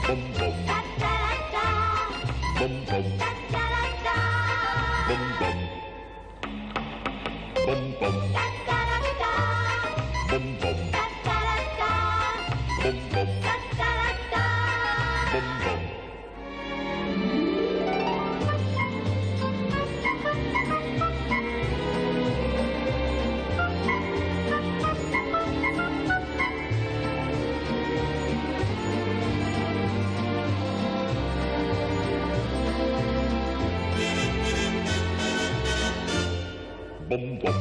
Bum bum. Bum bum. Bum bum. Bum bum. Bum bum. Bum bum. Bum bum. Bum bum. Bum bum. Bum bum.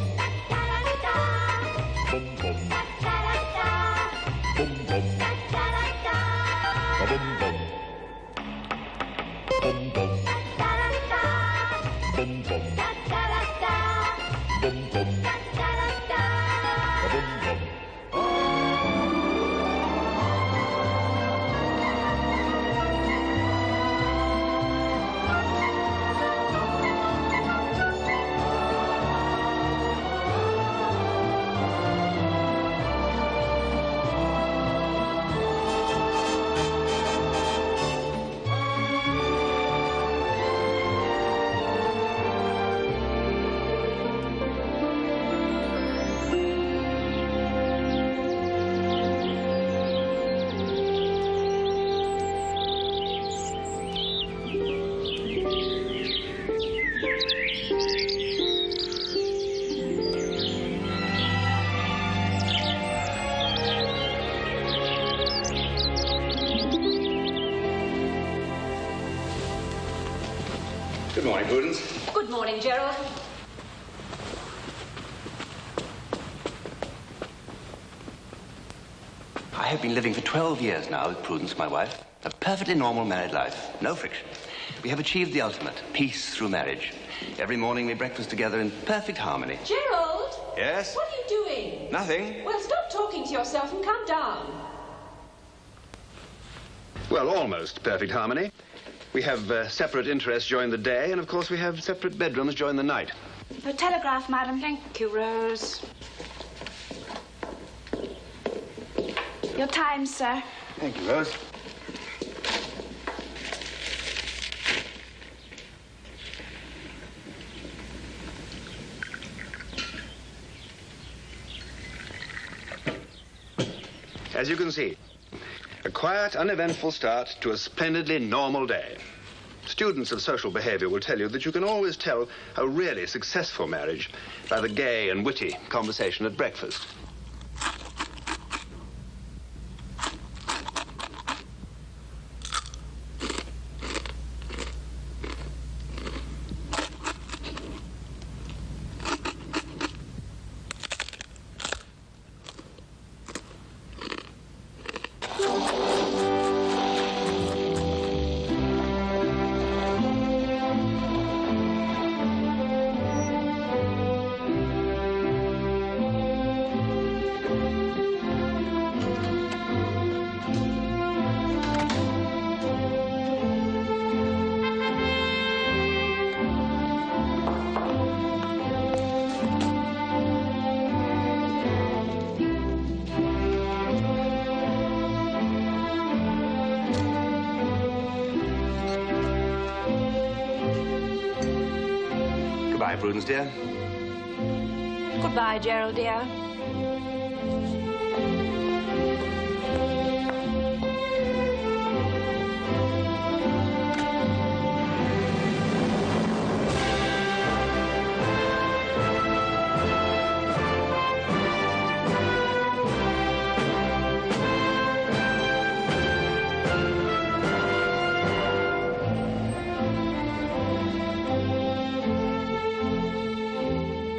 Bum bum. Bum bum. Bum bum. Bum bum. Bum bum. Good morning, Prudence. Good morning, Gerald. I have been living for 12 years now with Prudence, my wife. A perfectly normal married life. No friction. We have achieved the ultimate, peace through marriage. Every morning we breakfast together in perfect harmony. Gerald? Yes? What are you doing? Nothing. Well, stop talking to yourself and come down. Well, almost perfect harmony. We have separate interests during the day, and of course we have separate bedrooms during the night. The telegraph, madam. Thank you, Rose. Your time, sir. Thank you, Rose. As you can see, a quiet, uneventful start to a splendidly normal day. Students of social behavior will tell you that you can always tell a really successful marriage by the gay and witty conversation at breakfast. Goodbye, Prudence, dear. Goodbye, Gerald, dear.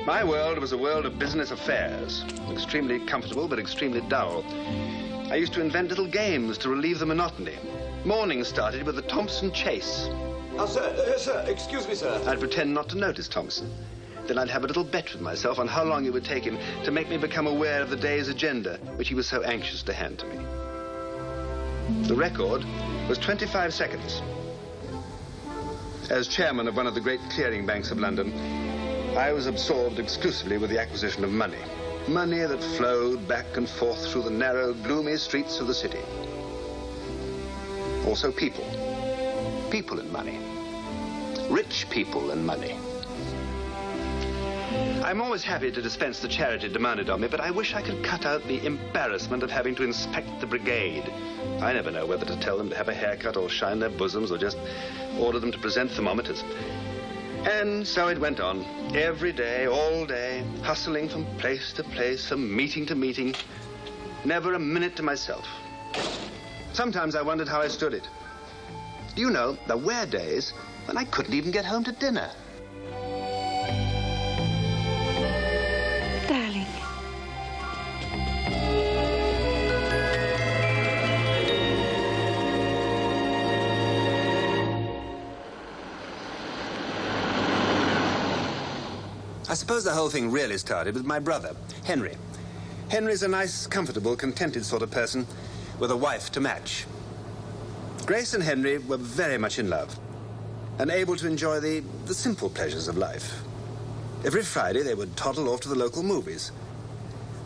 My world was a world of business affairs, extremely comfortable but extremely dull. I used to invent little games to relieve the monotony. Mornings started with the Thompson chase. Oh, sir, excuse me, sir. I'd pretend not to notice Thompson. Then I'd have a little bet with myself on how long it would take him to make me become aware of the day's agenda, which he was so anxious to hand to me. The record was 25 seconds. As chairman of one of the great clearing banks of London, I was absorbed exclusively with the acquisition of money. Money that flowed back and forth through the narrow, gloomy streets of the city. Also people. People and money. Rich people and money. I'm always happy to dispense the charity demanded of me, but I wish I could cut out the embarrassment of having to inspect the brigade. I never know whether to tell them to have a haircut or shine their bosoms or just order them to present thermometers. And so it went on, every day, all day, hustling from place to place, from meeting to meeting, never a minute to myself. Sometimes I wondered how I stood it. Do you know, there were days when I couldn't even get home to dinner. Darling. I suppose the whole thing really started with my brother, Henry. Henry's a nice, comfortable, contented sort of person with a wife to match. Grace and Henry were very much in love and able to enjoy the simple pleasures of life. Every Friday, they would toddle off to the local movies.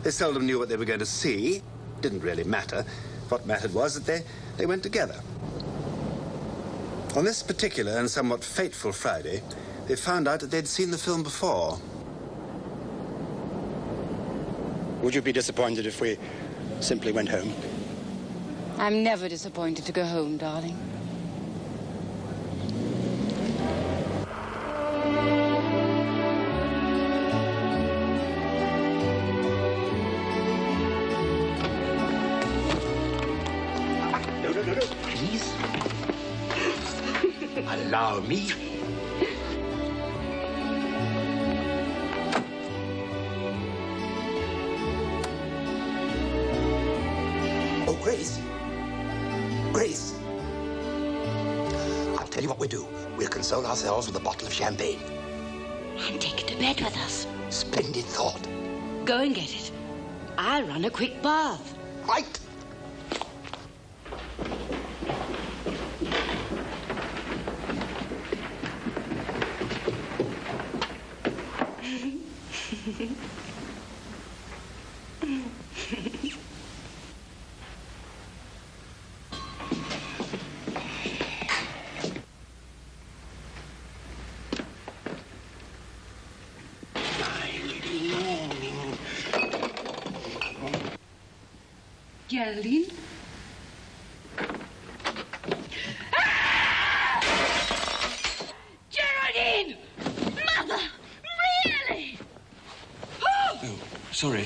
They seldom knew what they were going to see. Didn't really matter. What mattered was that they went together. On this particular and somewhat fateful Friday, they found out that they'd seen the film before. Would you be disappointed if we simply went home? I'm never disappointed to go home, darling. No, please. Allow me. Oh, Grace. Grace. I'll tell you what we'll do. We'll console ourselves with a bottle of champagne. And take it to bed with us. Splendid thought. Go and get it. I'll run a quick bath. Right. Geraldine? Geraldine! Mother! Really? Oh, sorry.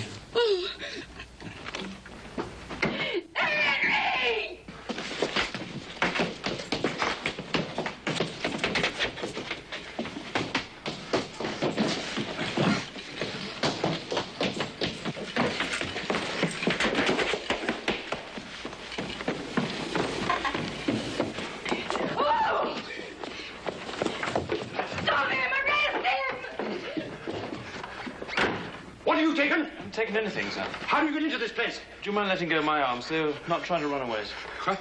Henry! Taken anything, sir. How do you get into this place? Do you mind letting go of my arms? They're not trying to run away. Huh?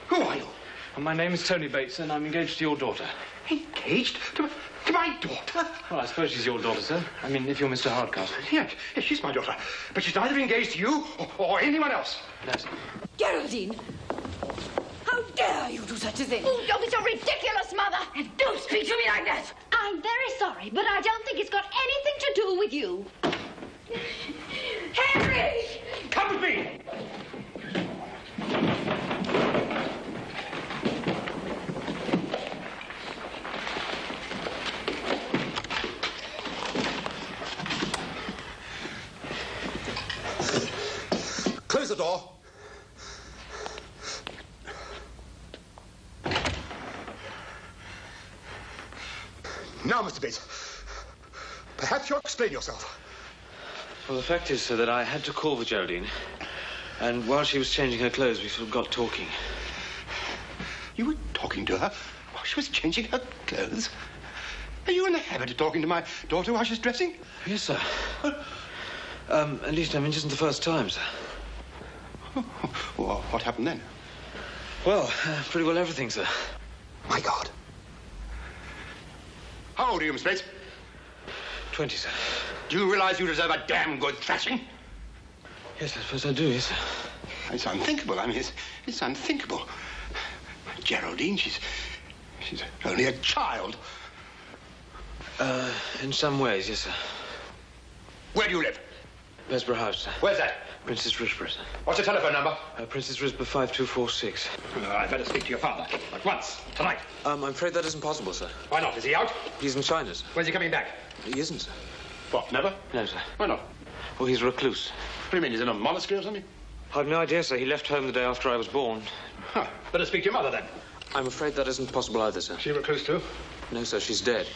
Who are you? And my name is Tony Bates, and I'm engaged to your daughter. Engaged to my daughter? Well, I suppose she's your daughter, sir. I mean, if you're Mr. Hardcastle. Yes, she's my daughter. But she's neither engaged to you or anyone else. Yes. Geraldine! How dare you do such a thing? Oh, don't be so ridiculous, Mother. And don't speak to me like that! I'm very sorry, but I don't think it's got anything to do with you. Henry! Come with me! Close the door. Now, Mr. Bates, perhaps you'll explain yourself. Well, the fact is, sir, that I had to call for Geraldine. And while she was changing her clothes, we sort of got talking. You were talking to her while she was changing her clothes? Are you in the habit of talking to my daughter while she's dressing? Yes, sir. At least, I mean, it isn't the first time, sir. Well, what happened then? Well, pretty well everything, sir. My God. How old are you, Miss Bates? 20, sir. Do you realize you deserve a damn good thrashing? Yes, I suppose I do, yes, sir. It's unthinkable. I mean, it's unthinkable. Geraldine, she's only a child. In some ways, yes, sir. Where do you live? Besborough House, sir. Where's that? Princess Risborough, sir. What's the telephone number? Princess Risborough 5246. I'd better speak to your father. At once. Tonight. I'm afraid that isn't possible, sir. Why not? Is he out? He's in China, sir. When's he coming back? He isn't, sir. What, never? No, sir. Why not? Oh, he's a recluse. What do you mean, he's in a monastery or something? I've no idea, sir. He left home the day after I was born. Huh. Better speak to your mother, then. I'm afraid that isn't possible either, sir. Is she a recluse, too? No, sir. She's dead.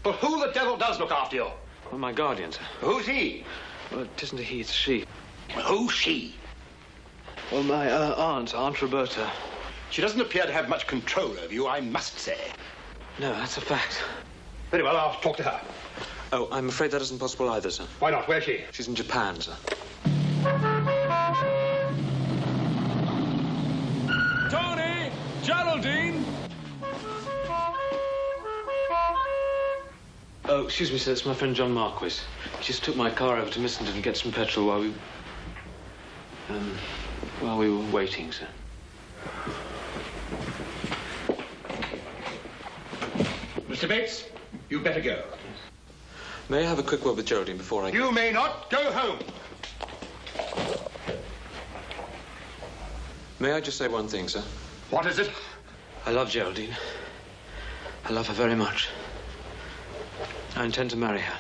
Well, who the devil does look after you? Well, my guardian, sir. Who's he? Well, it isn't a he, it's a she. Who's she? Well, my Aunt Roberta. She doesn't appear to have much control over you, I must say. No, that's a fact. Very well, I'll talk to her. Oh, I'm afraid that isn't possible either, sir. Why not? Where's she? She's in Japan, sir. Tony! Geraldine! Oh, excuse me, sir. It's my friend John Marquis. He just took my car over to Missenden to get some petrol while we were waiting, sir. Mr. Bates, you'd better go. May I have a quick word with Geraldine before I go? You may not. Go home. May I just say one thing, sir? What is it? I love Geraldine. I love her very much. I intend to marry her.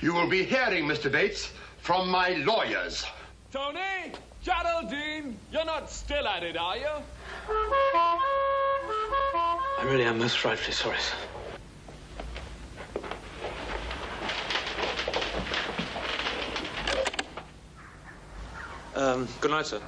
You will be hearing, Mr. Bates, from my lawyers. Tony! Geraldine! You're not still at it, are you? I really am most frightfully sorry, sir. Good night, sir.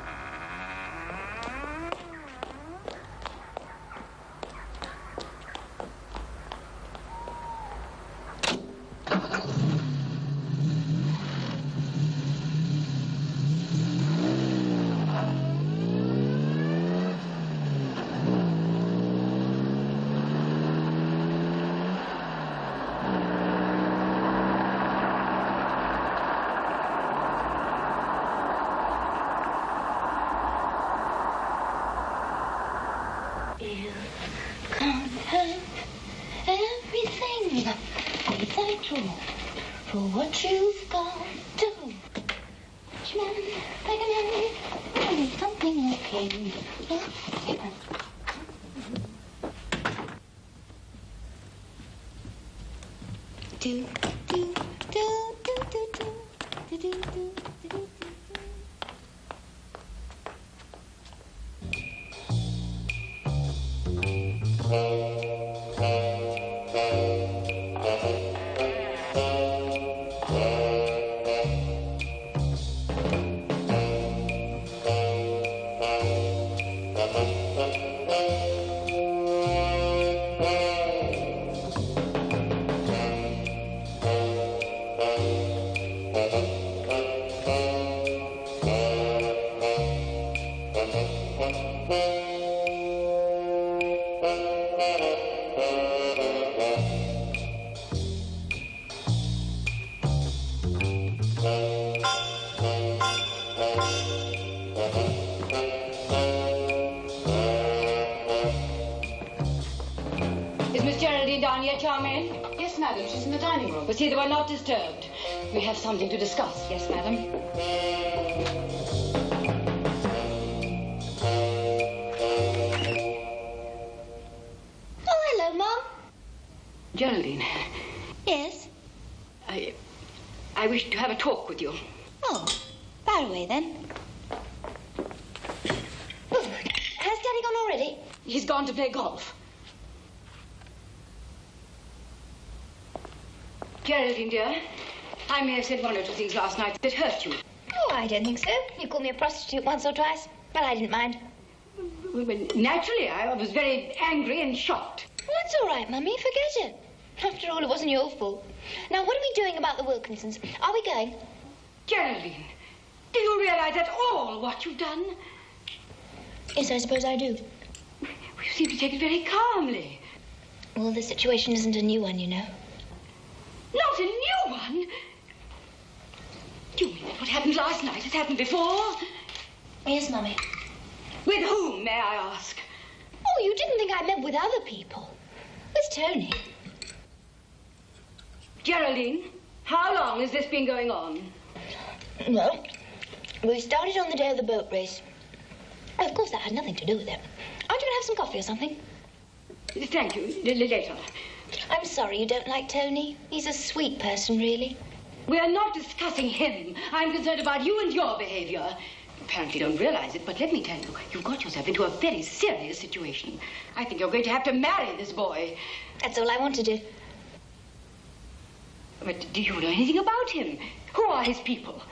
For what you've gone to. Something okay. Do, do, do, do, do, do, do, do, do, do. She's in the dining room. But see that we're not disturbed. We have something to discuss. Yes, madam. Oh, hello, Mum. Geraldine. Yes? I wish to have a talk with you. Oh, fire away, then. Oh, has Daddy gone already? He's gone to play golf. Geraldine, dear, I may have said one or two things last night that hurt you. Oh, I don't think so. You called me a prostitute once or twice, but I didn't mind. Well, naturally, I was very angry and shocked. Well, that's all right, Mummy. Forget it. After all, it wasn't your fault. Now, what are we doing about the Wilkinsons? Are we going? Geraldine, do you realize at all what you've done? Yes, I suppose I do. You seem to take it very calmly. Well, the situation isn't a new one, you know. Not a new one? Do you mean that what happened last night has happened before? Yes, Mummy. With whom, may I ask? Oh, you didn't think I meant with other people. With Tony. Geraldine, how long has this been going on? Well, we started on the day of the boat race. Of course, that had nothing to do with it. Aren't you going to have some coffee or something? Thank you. Later. I'm sorry you don't like Tony. He's a sweet person, really. We are not discussing him. I'm concerned about you and your behavior. Apparently you don't realize it, but let me tell you, you've got yourself into a very serious situation. I think you're going to have to marry this boy. That's all I want to do. But do you know anything about him? Who are his people?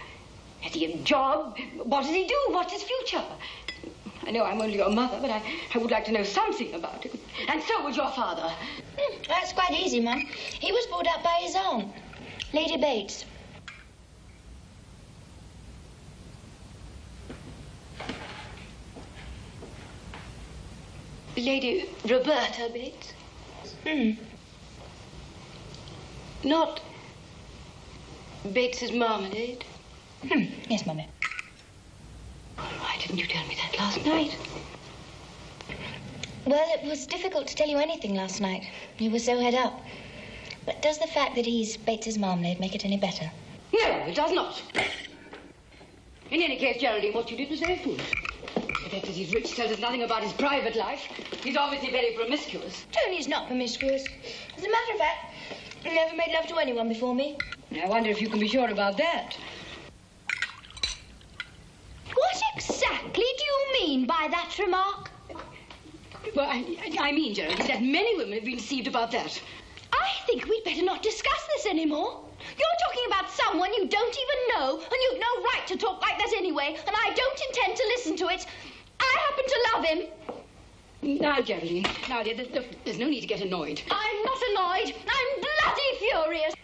Has he a job? What does he do? What's his future? I know I'm only your mother, but I would like to know something about him. And so would your father. That's quite easy, Mum. He was brought up by his aunt, Lady Bates. Lady Roberta Bates? Not Bates's marmalade? Yes, Mummy. Why didn't you tell me that last night? Well, it was difficult to tell you anything last night. You were so head up. But does the fact that he's Bates's marmalade make it any better? No, it does not. In any case, Geraldine, what you did was very foolish. The fact that he's rich tells us nothing about his private life. He's obviously very promiscuous. Tony's not promiscuous. As a matter of fact, he never made love to anyone before me. I wonder if you can be sure about that. What exactly do you mean by that remark? Well, I mean, Geraldine, that many women have been deceived about that. I think we'd better not discuss this anymore. You're talking about someone you don't even know, and you've no right to talk like that anyway, and I don't intend to listen to it. I happen to love him. Now, Geraldine, now, there's no need to get annoyed. I'm not annoyed. I'm bloody furious.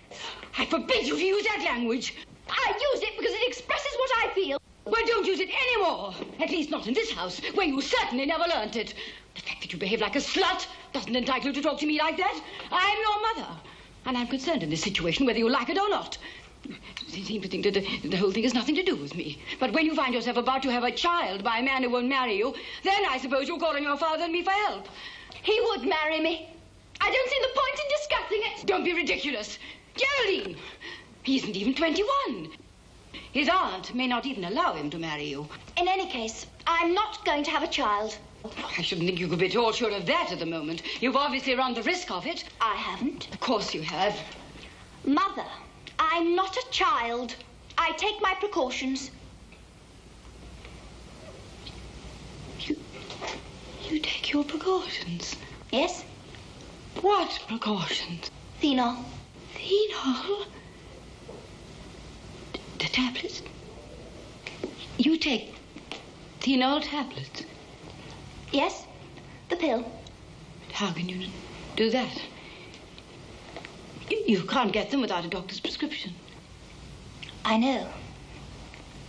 I forbid you to use that language. I use it because it expresses what I feel. Well, don't use it anymore. At least not in this house, where you certainly never learnt it. The fact that you behave like a slut doesn't entitle you to talk to me like that. I'm your mother, and I'm concerned in this situation whether you like it or not. You seem to think that the whole thing has nothing to do with me. But when you find yourself about to have a child by a man who won't marry you, then I suppose you'll call on your father and me for help. He would marry me. I don't see the point in discussing it. Don't be ridiculous. Geraldine, he isn't even 21. His aunt may not even allow him to marry you. In any case, I'm not going to have a child. I shouldn't think you could be at all sure of that at the moment. You've obviously run the risk of it. I haven't. Of course you have. Mother, I'm not a child. I take my precautions. You take your precautions? Yes. What precautions? Phenol. Phenol? The tablets? You take phenol tablets? Yes, the pill. But how can you do that? You can't get them without a doctor's prescription. I know.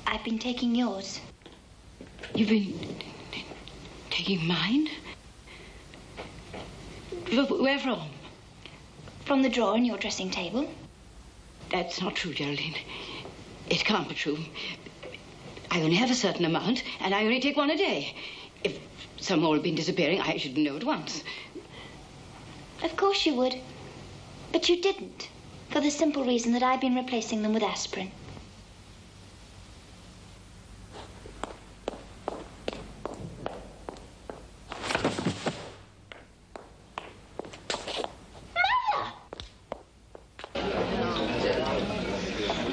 I've been taking yours. You've been taking mine? Where from? From the drawer in your dressing table. That's not true, Geraldine. It can't be true. I only have a certain amount, and I only take one a day. If some more had been disappearing, I should know at once. Of course you would. But you didn't, for the simple reason that I've been replacing them with aspirin.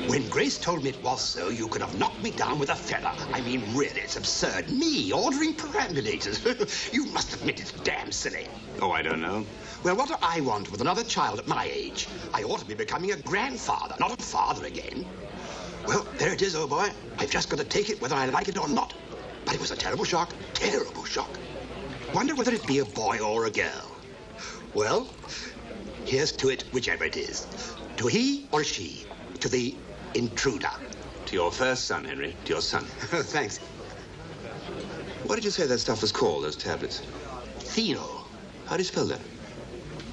When Grace told me it was so, you could have knocked me down with a feather. I mean, really, it's absurd. Me ordering perambulators. You must admit it's damn silly. Oh, I don't know. Well, what do I want with another child at my age? I ought to be becoming a grandfather, not a father again. Well, there it is, old boy. I've just got to take it whether I like it or not. But it was a terrible shock. Terrible shock. Wonder whether it be a boy or a girl. Well, here's to it, whichever it is. To he or she. To the intruder. To your first son, Henry. To your son. Thanks. What did you say that stuff was called, those tablets? Phenol. How do you spell that?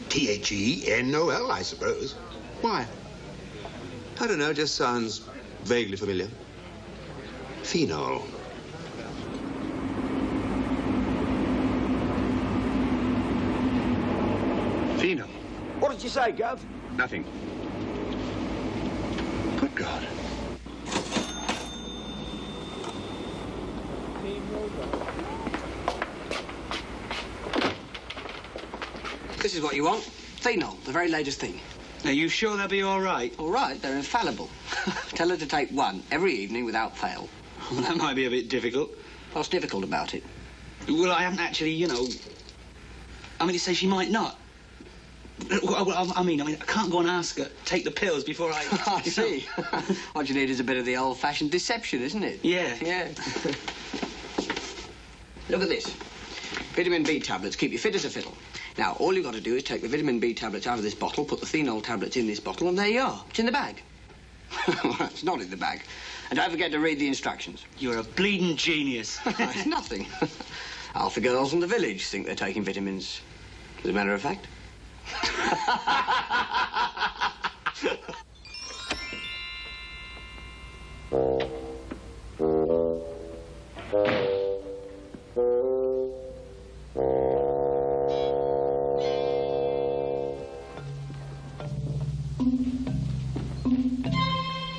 T-H-E-N-O-L, I suppose. Why? I don't know, just sounds vaguely familiar. Phenol. did you say, Gov? Nothing. Good God. This is what you want. Phenol, the very latest thing. Are you sure they'll be all right? All right, they're infallible. Tell her to take one every evening without fail. Well, that might be a bit difficult. What's difficult about it? Well, I haven't actually, you know... I mean, it says she might not. Well, I mean, I can't go and ask her, take the pills before I... I see. What you need is a bit of the old-fashioned deception, isn't it? Yeah. Yeah. Look at this. Vitamin B tablets keep you fit as a fiddle. Now, all you've got to do is take the vitamin B tablets out of this bottle, put the phenol tablets in this bottle, and there you are. It's in the bag. Well, it's not in the bag. And don't forget to read the instructions. You're a bleeding genius. It's nothing. Half the girls in the village think they're taking vitamins, as a matter of fact.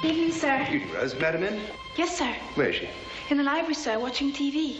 Evening, sir. Judy Rose, Madam in? Yes, sir. Where is she? In the library, sir, watching TV.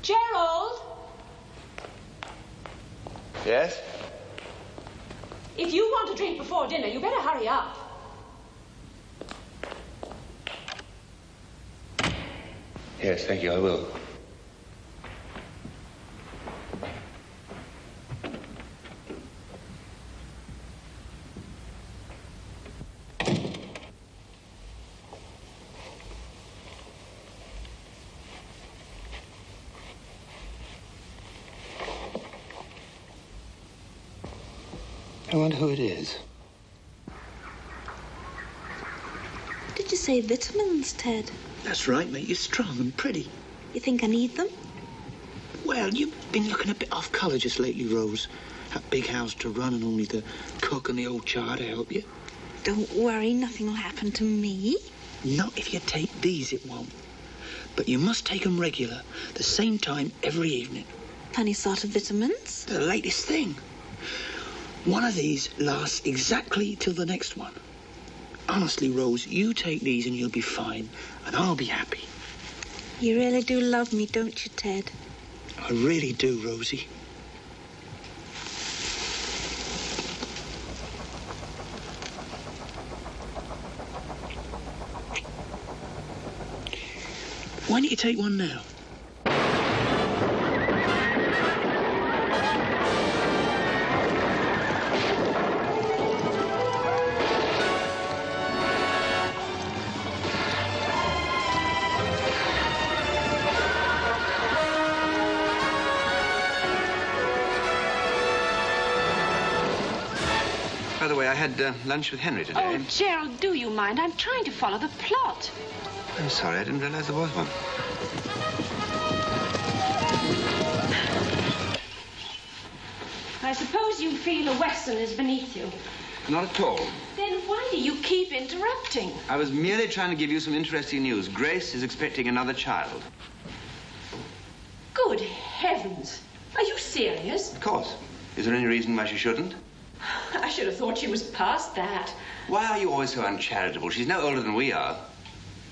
Gerald? Yes? If you want a drink before dinner, you better hurry up. Yes, thank you, I will. I wonder who it is. Did you say vitamins, Ted? That's right, mate. You're strong and pretty. You think I need them? Well, you've been looking a bit off colour just lately, Rose. That big house to run and only the cook and the old char to help you. Don't worry, nothing will happen to me. Not if you take these, it won't. But you must take them regular, the same time every evening. Funny sort of vitamins? The latest thing. One of these lasts exactly till the next one. Honestly, Rose, you take these and you'll be fine, and I'll be happy. You really do love me, don't you, Ted? I really do, Rosie. Why don't you take one now? By the way, I had lunch with Henry today. Oh, Gerald, do you mind? I'm trying to follow the plot. I'm sorry, I didn't realize there was one. I suppose you feel a Western is beneath you. Not at all. Then why do you keep interrupting? I was merely trying to give you some interesting news. Grace is expecting another child. Good heavens. Are you serious? Of course. Is there any reason why she shouldn't? I should have thought she was past that. Why are you always so uncharitable? She's no older than we are.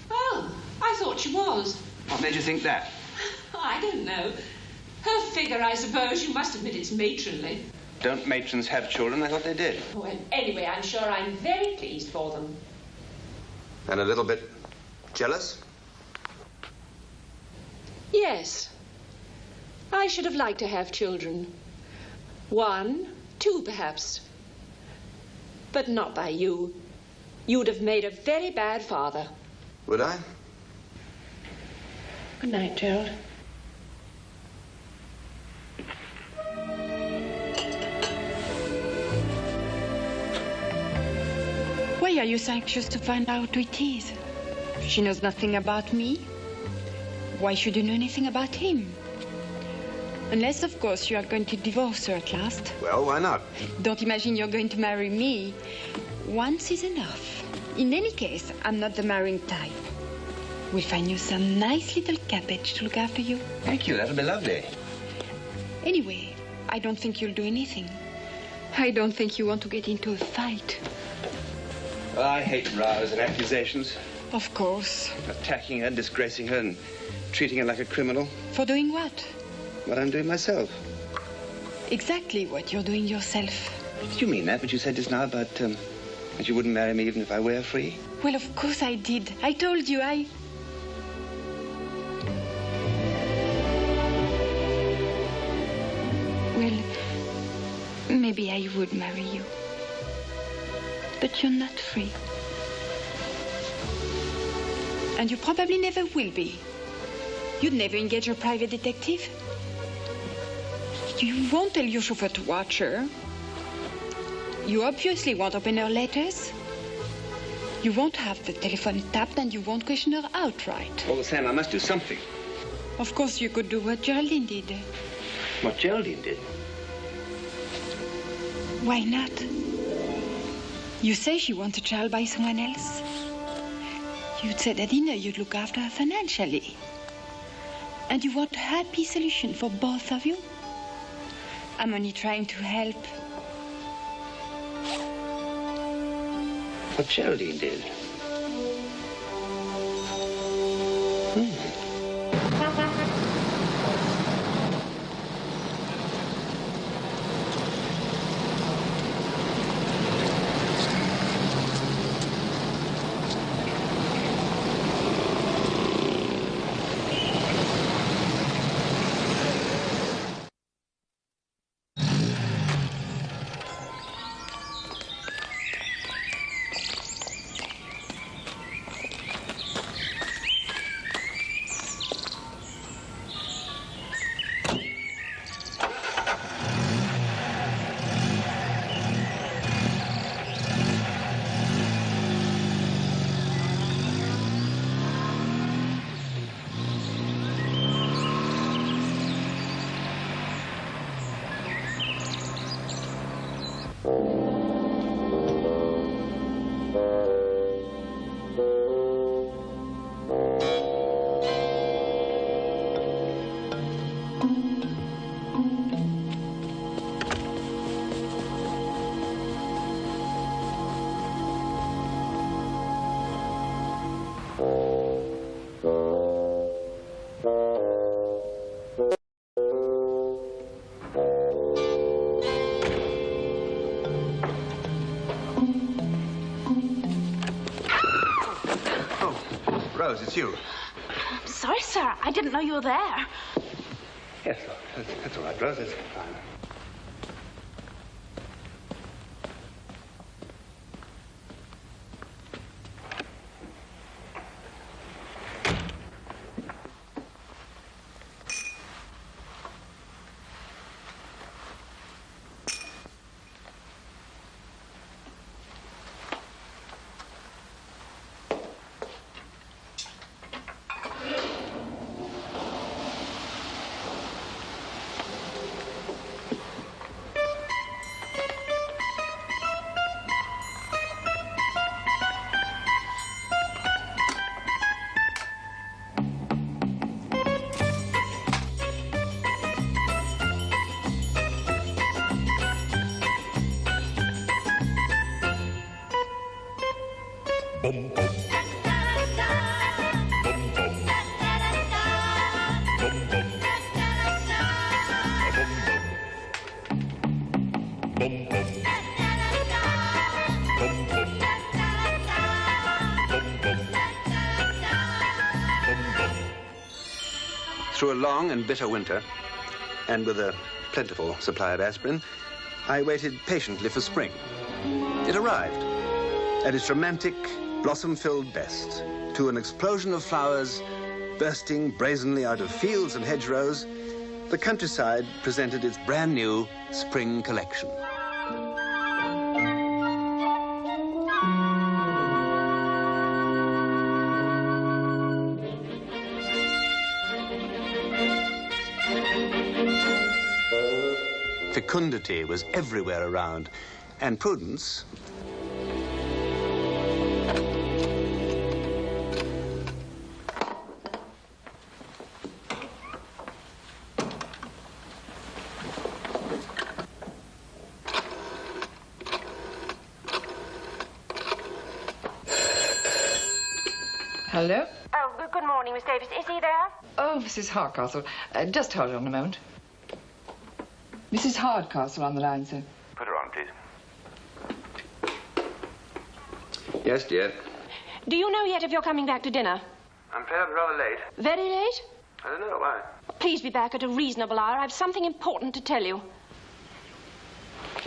Oh, I thought she was. What made you think that? I don't know. Her figure, I suppose. You must admit it's matronly. Don't matrons have children? I thought they did. Well, anyway, I'm sure I'm very pleased for them. And a little bit jealous? Yes. I should have liked to have children. 1, 2, perhaps. But not by you. You'd have made a very bad father. Would I? Good night, Gerald. Why are you so anxious to find out who it is? She knows nothing about me. Why should you know anything about him? Unless, of course, you are going to divorce her at last. Well, why not? Don't imagine you're going to marry me. Once is enough. In any case, I'm not the marrying type. We'll find you some nice little cabbage to look after you. Thank you, that'll be lovely. Anyway, I don't think you'll do anything. I don't think you want to get into a fight. Well, I hate rows and accusations. Of course. Attacking her, disgracing her, and treating her like a criminal. For doing what? What I'm doing myself. Exactly what you're doing yourself. Did you mean that, what you said just now about, that you wouldn't marry me even if I were free? Well, of course I did. I told you, Well, maybe I would marry you. But you're not free. And you probably never will be. You'd never engage a private detective. You won't tell your chauffeur to watch her. You obviously won't open her letters. You won't have the telephone tapped, and you won't question her outright. All the same, I must do something. Of course, you could do what Geraldine did. What Geraldine did? Why not? You say she wants a child by someone else. You'd said at dinner you'd look after her financially. And you want a happy solution for both of you. I'm only trying to help. What Geraldine did? Rose, it's you. I'm sorry, sir. I didn't know you were there. Yes, that's all right, Rose. That's fine. Through a long and bitter winter, and with a plentiful supply of aspirin, I waited patiently for spring. It arrived at its romantic, blossom-filled best, to an explosion of flowers bursting brazenly out of fields and hedgerows. The countryside presented its brand new spring collection. Fecundity was everywhere around, and Prudence... Hello? Oh, good morning, Miss Davis. Is he there? Oh, Mrs. Hardcastle. Just hold on a moment. Mrs. Hardcastle on the line, sir. Put her on, please. Yes, dear. Do you know yet if you're coming back to dinner? I'm afraid I'm rather late. Very late? I don't know why. Please be back at a reasonable hour. I've something important to tell you.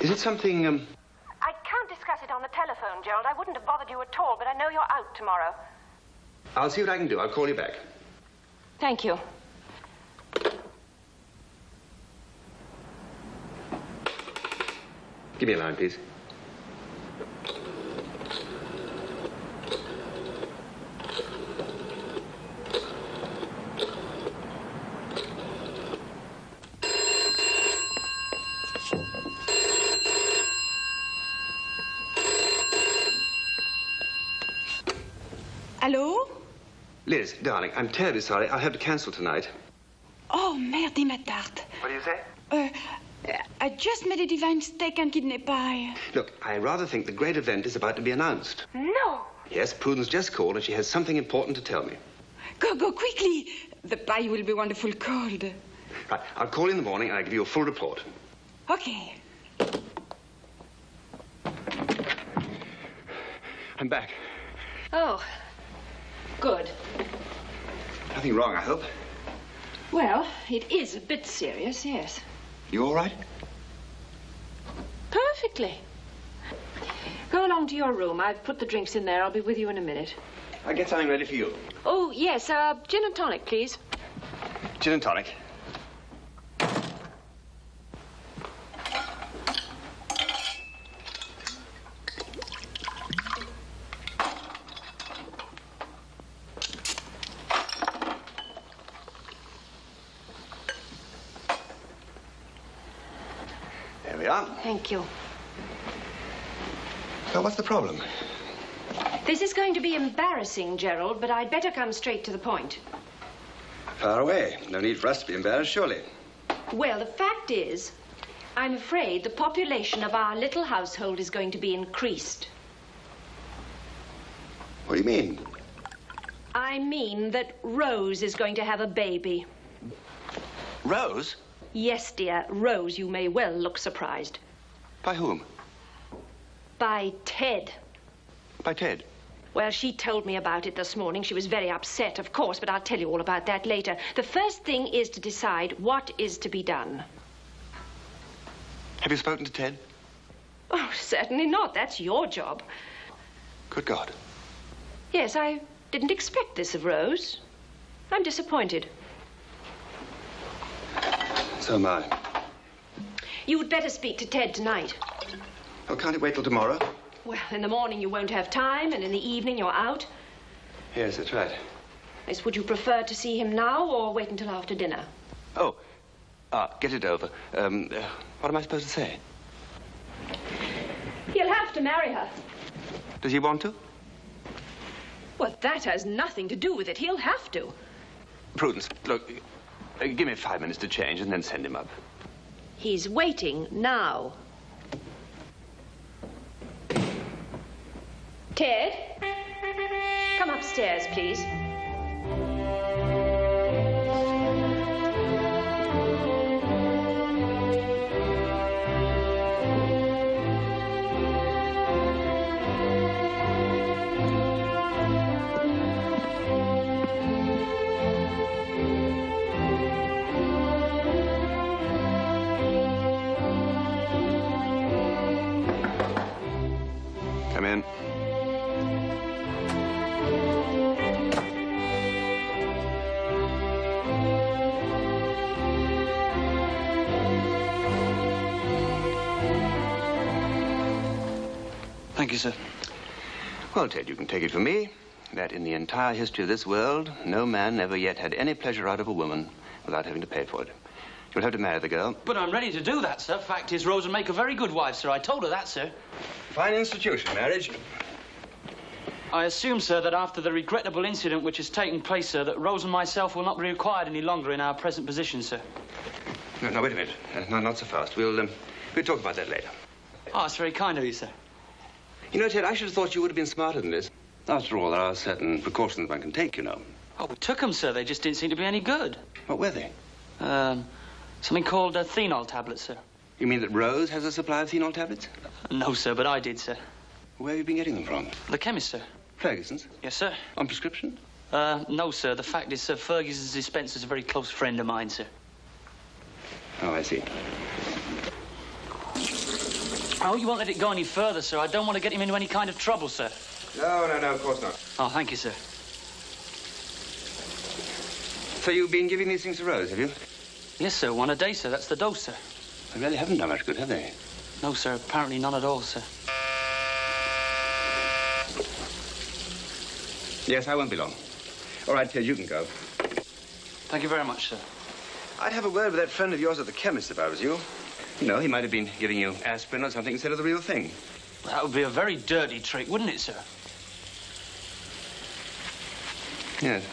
Is it something, I can't discuss it on the telephone, Gerald. I wouldn't have bothered you at all, but I know you're out tomorrow. I'll see what I can do. I'll call you back. Thank you. Give me a line, please. Allô? Liz, darling, I'm terribly sorry. I'll have to cancel tonight. Oh, merde, ma tarte. What do you say? I just made a divine steak and kidney pie. Look, I rather think the great event is about to be announced. No. Yes, Prudence just called and she has something important to tell me. Go quickly. The pie will be wonderful cold. Right, I'll call you in the morning and I'll give you a full report. Okay. I'm back. Oh, good. Nothing wrong, I hope. Well, it is a bit serious, yes. You all right? Perfectly. Go along to your room. I've put the drinks in there. I'll be with you in a minute. I'll get something ready for you. Oh, yes, gin and tonic, please. Gin and tonic. There we are. Thank you. Well, what's the problem? This is going to be embarrassing, Gerald, but I'd better come straight to the point. Far away. No need for us to be embarrassed, surely. Well, the fact is, I'm afraid the population of our little household is going to be increased. What do you mean? I mean that Rose is going to have a baby. Rose? Yes, dear, Rose. You may well look surprised. By whom? By Ted. By Ted? Well, she told me about it this morning. She was very upset, of course, but I'll tell you all about that later. The first thing is to decide what is to be done. Have you spoken to Ted? Oh, certainly not. That's your job. Good God. Yes, I didn't expect this of Rose. I'm disappointed. So am I. You'd better speak to Ted tonight. Oh, can't it wait till tomorrow? Well, in the morning you won't have time, and in the evening you're out. Yes, that's right. Yes, would you prefer to see him now or wait until after dinner? Oh, get it over. What am I supposed to say? He'll have to marry her. Does he want to? Well, that has nothing to do with it. He'll have to. Prudence, look, give me 5 minutes to change and then send him up. He's waiting now. Ted, come upstairs, please. Thank you, sir. Well, Ted, you can take it from me that in the entire history of this world, no man ever yet had any pleasure out of a woman without having to pay for it. You'll have to marry the girl. But I'm ready to do that, sir. Fact is, Rose will make a very good wife, sir. I told her that, sir. Fine institution, marriage. I assume, sir, that after the regrettable incident which has taken place, sir, that Rose and myself will not be required any longer in our present position, sir. No, wait a minute. No, not so fast. We'll talk about that later. Oh, it's very kind of you, sir. You know, Ted, I should have thought you would have been smarter than this. After all, there are certain precautions one can take, you know. Oh, we took them, sir. They just didn't seem to be any good. What were they? Something called phenol tablets, sir. You mean that Rose has a supply of phenol tablets? No, sir, but I did, sir. Where have you been getting them from? The chemist, sir. Ferguson's? Yes, sir. On prescription? No, sir. The fact is, sir, Ferguson's dispenser's a very close friend of mine, sir. Oh, I see. Oh, you won't let it go any further, sir. I don't want to get him into any kind of trouble, sir. No, of course not. Oh, thank you, sir. So you've been giving these things to Rose, have you? Yes, sir. One a day, sir. That's the dose, sir. They really haven't done much good, have they? No, sir. Apparently none at all, sir. Yes, I won't be long. All right, Ted, you can go. Thank you very much, sir. I'd have a word with that friend of yours at the chemist if I was you. You know, he might have been giving you aspirin or something instead of the real thing. That would be a very dirty trick, wouldn't it, sir? Yes.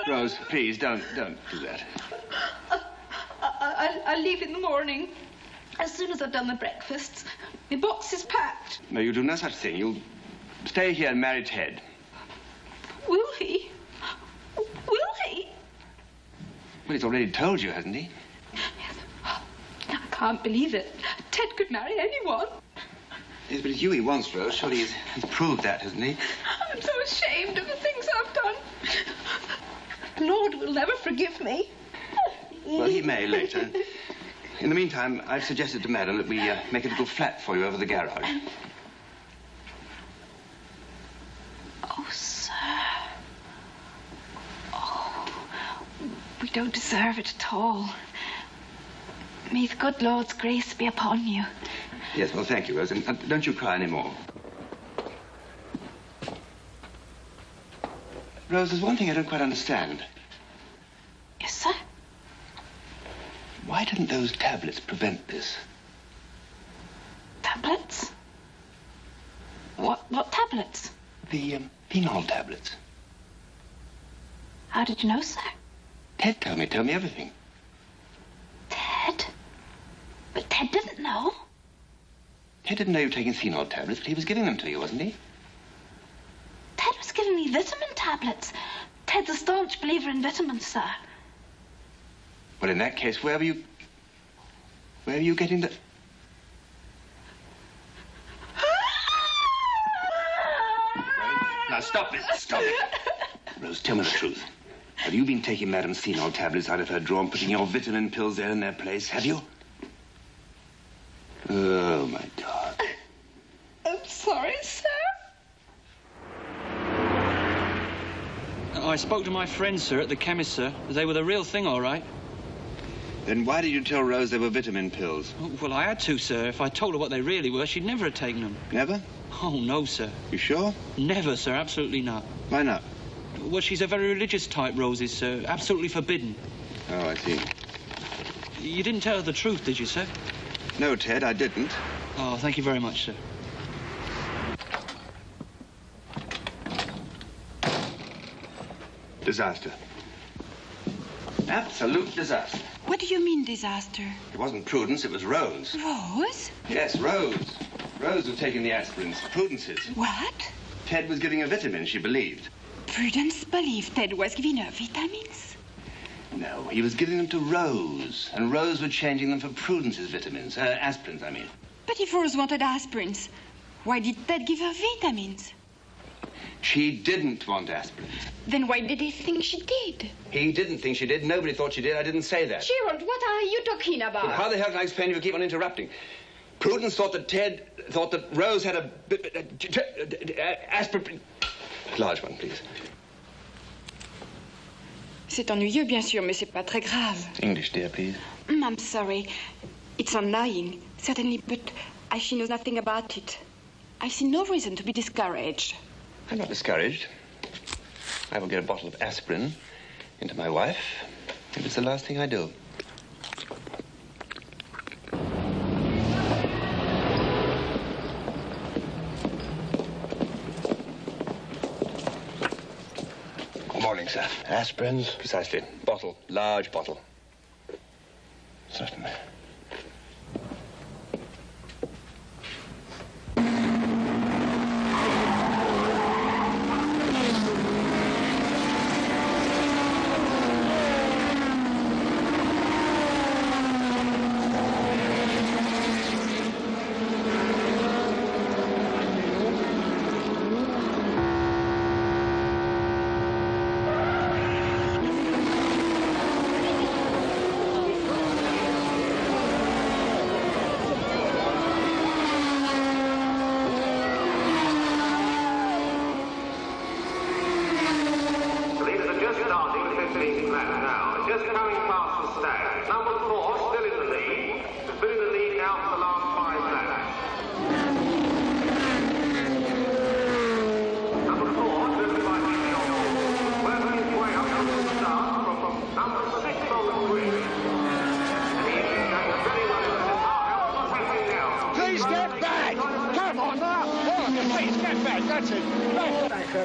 Rose, please, don't do that. I'll leave in the morning. As soon as I've done the breakfasts. My box is packed. No, you do no such thing. You'll stay here and marry Ted. Will he? Will he? Well, he's already told you, hasn't he? I can't believe it. Ted could marry anyone. Yes, but it's you he wants, Rose. Surely he's proved that, hasn't he? I'm so ashamed of the things I've done. The Lord will never forgive me. Well, he may later. In the meantime, I've suggested to Madam that we make a little flat for you over the garage. Oh, sir. Oh, we don't deserve it at all. May the good Lord's grace be upon you. Yes, well, thank you, Rose. And don't you cry any more. Rose, there's one thing I don't quite understand. Yes, sir? Why didn't those tablets prevent this? Tablets? What tablets? The phenol tablets. How did you know, sir? Ted told me everything. Ted? But Ted didn't know. Ted didn't know you were taking phenol tablets, but he was giving them to you, wasn't he? Ted was giving me vitamin tablets. Ted's a staunch believer in vitamins, sir. Well, in that case, where were you getting the... Now, stop it. Rose, tell me the truth. Have you been taking Madam's phenol tablets out of her drawer and putting your vitamin pills there in their place? Have you? Oh, my God. I'm sorry, sir. I spoke to my friends, sir, at the chemist, sir. They were the real thing, all right. Then why did you tell Rose they were vitamin pills? Well, I had to, sir. If I told her what they really were, she'd never have taken them. Never? Oh, no, sir. You sure? Never, sir. Absolutely not. Why not? Well, she's a very religious type, Rose is, sir. Absolutely forbidden. Oh, I see. You didn't tell her the truth, did you, sir? No, Ted, I didn't. Oh, thank you very much, sir. Disaster. Absolute disaster. What do you mean, disaster? It wasn't Prudence, it was Rose. Rose? Yes, Rose. Rose was taking the aspirins. Prudence's. What? Ted was giving her vitamins, she believed. Prudence believed Ted was giving her vitamins? No, he was giving them to Rose. And Rose was changing them for Prudence's vitamins. Aspirins, I mean. But if Rose wanted aspirins, why did Ted give her vitamins? She didn't want aspirins. Then why did he think she did? He didn't think she did. Nobody thought she did. I didn't say that. Gerald, what are you talking about? But how the hell can I explain if you keep on interrupting? Prudence thought that Rose had a aspirin. Large one, please. C'est ennuyeux, bien sûr, mais c'est pas très grave. English, dear, please. I'm sorry. It's annoying, certainly, but as she knows nothing about it, I see no reason to be discouraged. I'm not discouraged. I will get a bottle of aspirin into my wife if it's the last thing I do. Good morning, sir. Aspirins? Precisely. Bottle. Large bottle. Certainly.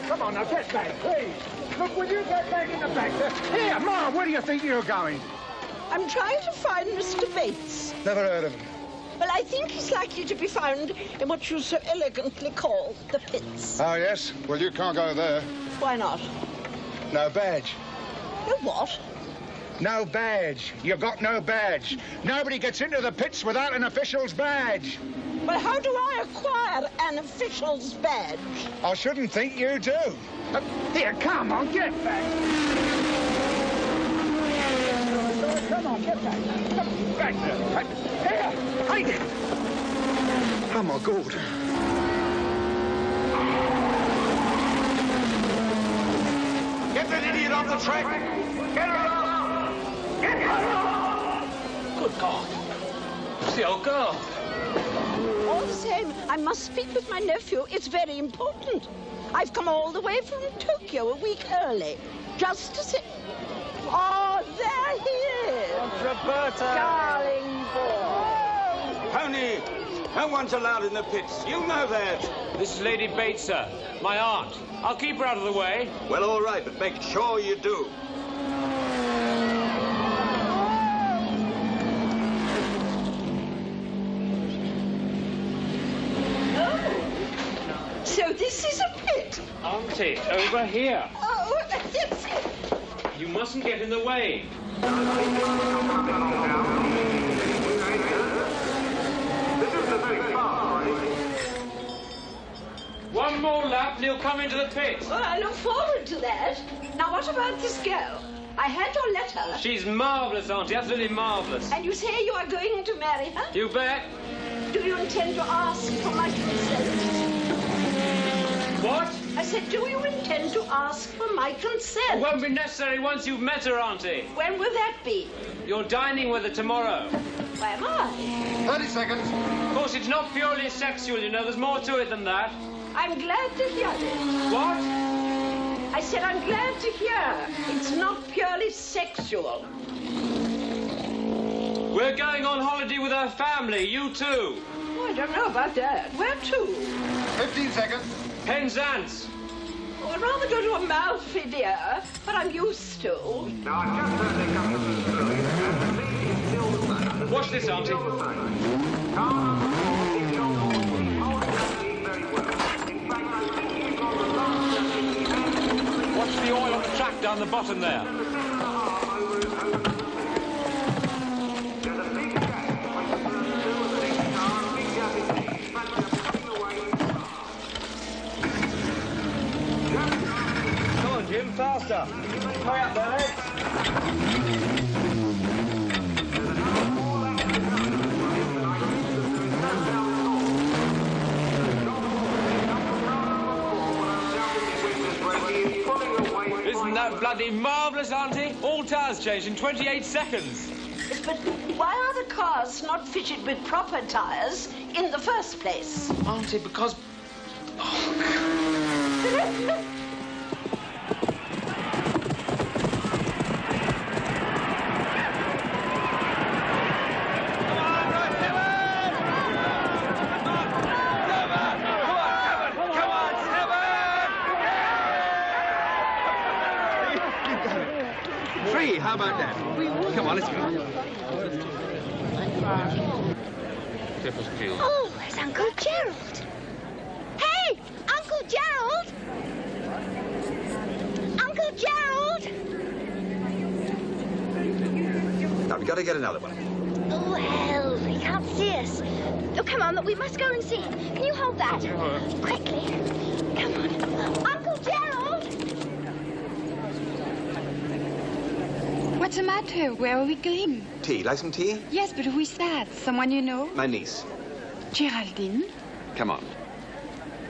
Come on now, get back, please. Look, will you get back in the back there? Here, Ma, where do you think you're going? I'm trying to find Mr. Bates. Never heard of him. Well, I think he's likely to be found in what you so elegantly call the pits. Oh, yes? Well, you can't go there. Why not? No badge. No what? No badge. You got no badge. Nobody gets into the pits without an official's badge. Well, how do I acquire an official's badge? I shouldn't think you do. Here, come on, get back. Come on, get back. Come back there. Here, take it. Oh, my God. Get that idiot off the track! Get her off! Get her off! Good God. It's the old girl. All the same, I must speak with my nephew. It's very important. I've come all the way from Tokyo a week early, just to say... Oh, there he is! Aunt Roberta! Darling boy! Pony! No one's allowed in the pits. You know that. This is Lady Bates, sir. My aunt. I'll keep her out of the way. Well, all right, but make sure you do. So this is a pit? Auntie, over here. Oh, that's it. You mustn't get in the way. One more lap and he'll come into the pit. Well, I look forward to that. Now, what about this girl? I had your letter. She's marvellous, Auntie, absolutely marvellous. And you say you are going to marry her? You bet. Do you intend to ask for my consent? What? I said, do you intend to ask for my consent? It won't be necessary once you've met her, Auntie. When will that be? You're dining with her tomorrow. Why am I? 30 seconds. Of course, it's not purely sexual, you know. There's more to it than that. I'm glad to hear this. What? I said I'm glad to hear. It's not purely sexual. We're going on holiday with our family, you too. Oh, I don't know about that. Where to? 15 seconds. Penzance. Oh, I'd rather go to Amalfi, dear, but I'm used to. Watch this, Auntie. Watch the oil on the track down the bottom there. Come on, Jim, faster. Hurry up there, Ed. Isn't that bloody marvellous, Auntie? All tyres changed in 28 seconds. Yes, but why are the cars not fitted with proper tyres in the first place? Auntie, because... How about that? Come on, let's go. Oh, it's Uncle Gerald. Hey, Uncle Gerald! Uncle Gerald! Now, we've got to get another one. Oh, hell, he can't see us. Oh, come on, we must go and see. Can you hold that? Quickly. Come on. Uncle Gerald! What's the matter? Where are we going? Tea. Like some tea? Yes, but who is that? Someone you know? My niece. Geraldine? Come on.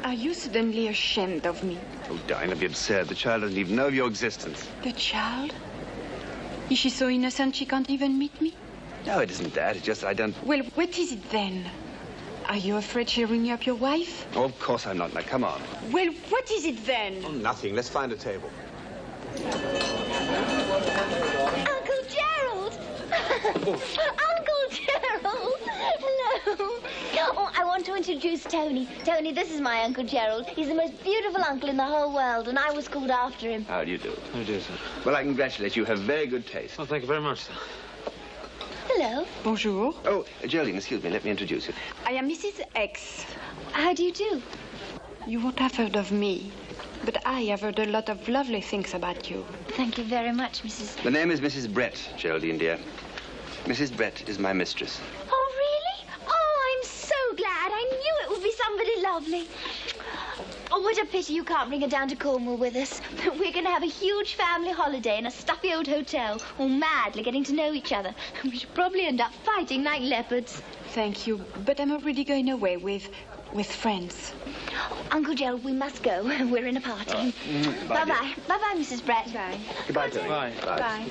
Are you suddenly ashamed of me? Oh, darling, that'd be absurd. The child doesn't even know of your existence. The child? Is she so innocent she can't even meet me? No, it isn't that. It's just that I don't... Well, what is it then? Are you afraid she'll ring up your wife? Oh, of course I'm not. Now, come on. Well, what is it then? Oh, nothing. Let's find a table. Uncle Gerald! Uncle Gerald! Hello. Oh, I want to introduce Tony. Tony, this is my Uncle Gerald. He's the most beautiful uncle in the whole world, and I was called after him. How do you do? How do you do, sir? Well, I congratulate you. You have very good taste. Well, thank you very much, sir. Hello. Bonjour. Oh, Geraldine, excuse me. Let me introduce you. I am Mrs. X. How do you do? You won't have heard of me, but I have heard a lot of lovely things about you. Thank you very much, Mrs. The name is Mrs. Brett, Geraldine, dear. Mrs. Brett is my mistress. Oh, really? Oh, I'm so glad. I knew it would be somebody lovely. Oh, what a pity you can't bring her down to Cornwall with us. We're going to have a huge family holiday in a stuffy old hotel, all madly getting to know each other. We should probably end up fighting like leopards. Thank you, but I'm already going away with friends. Uncle Gerald, we must go. We're in a party. Bye-bye. Bye-bye, Mrs. Brett. Bye. Goodbye, Tony. Bye. Bye.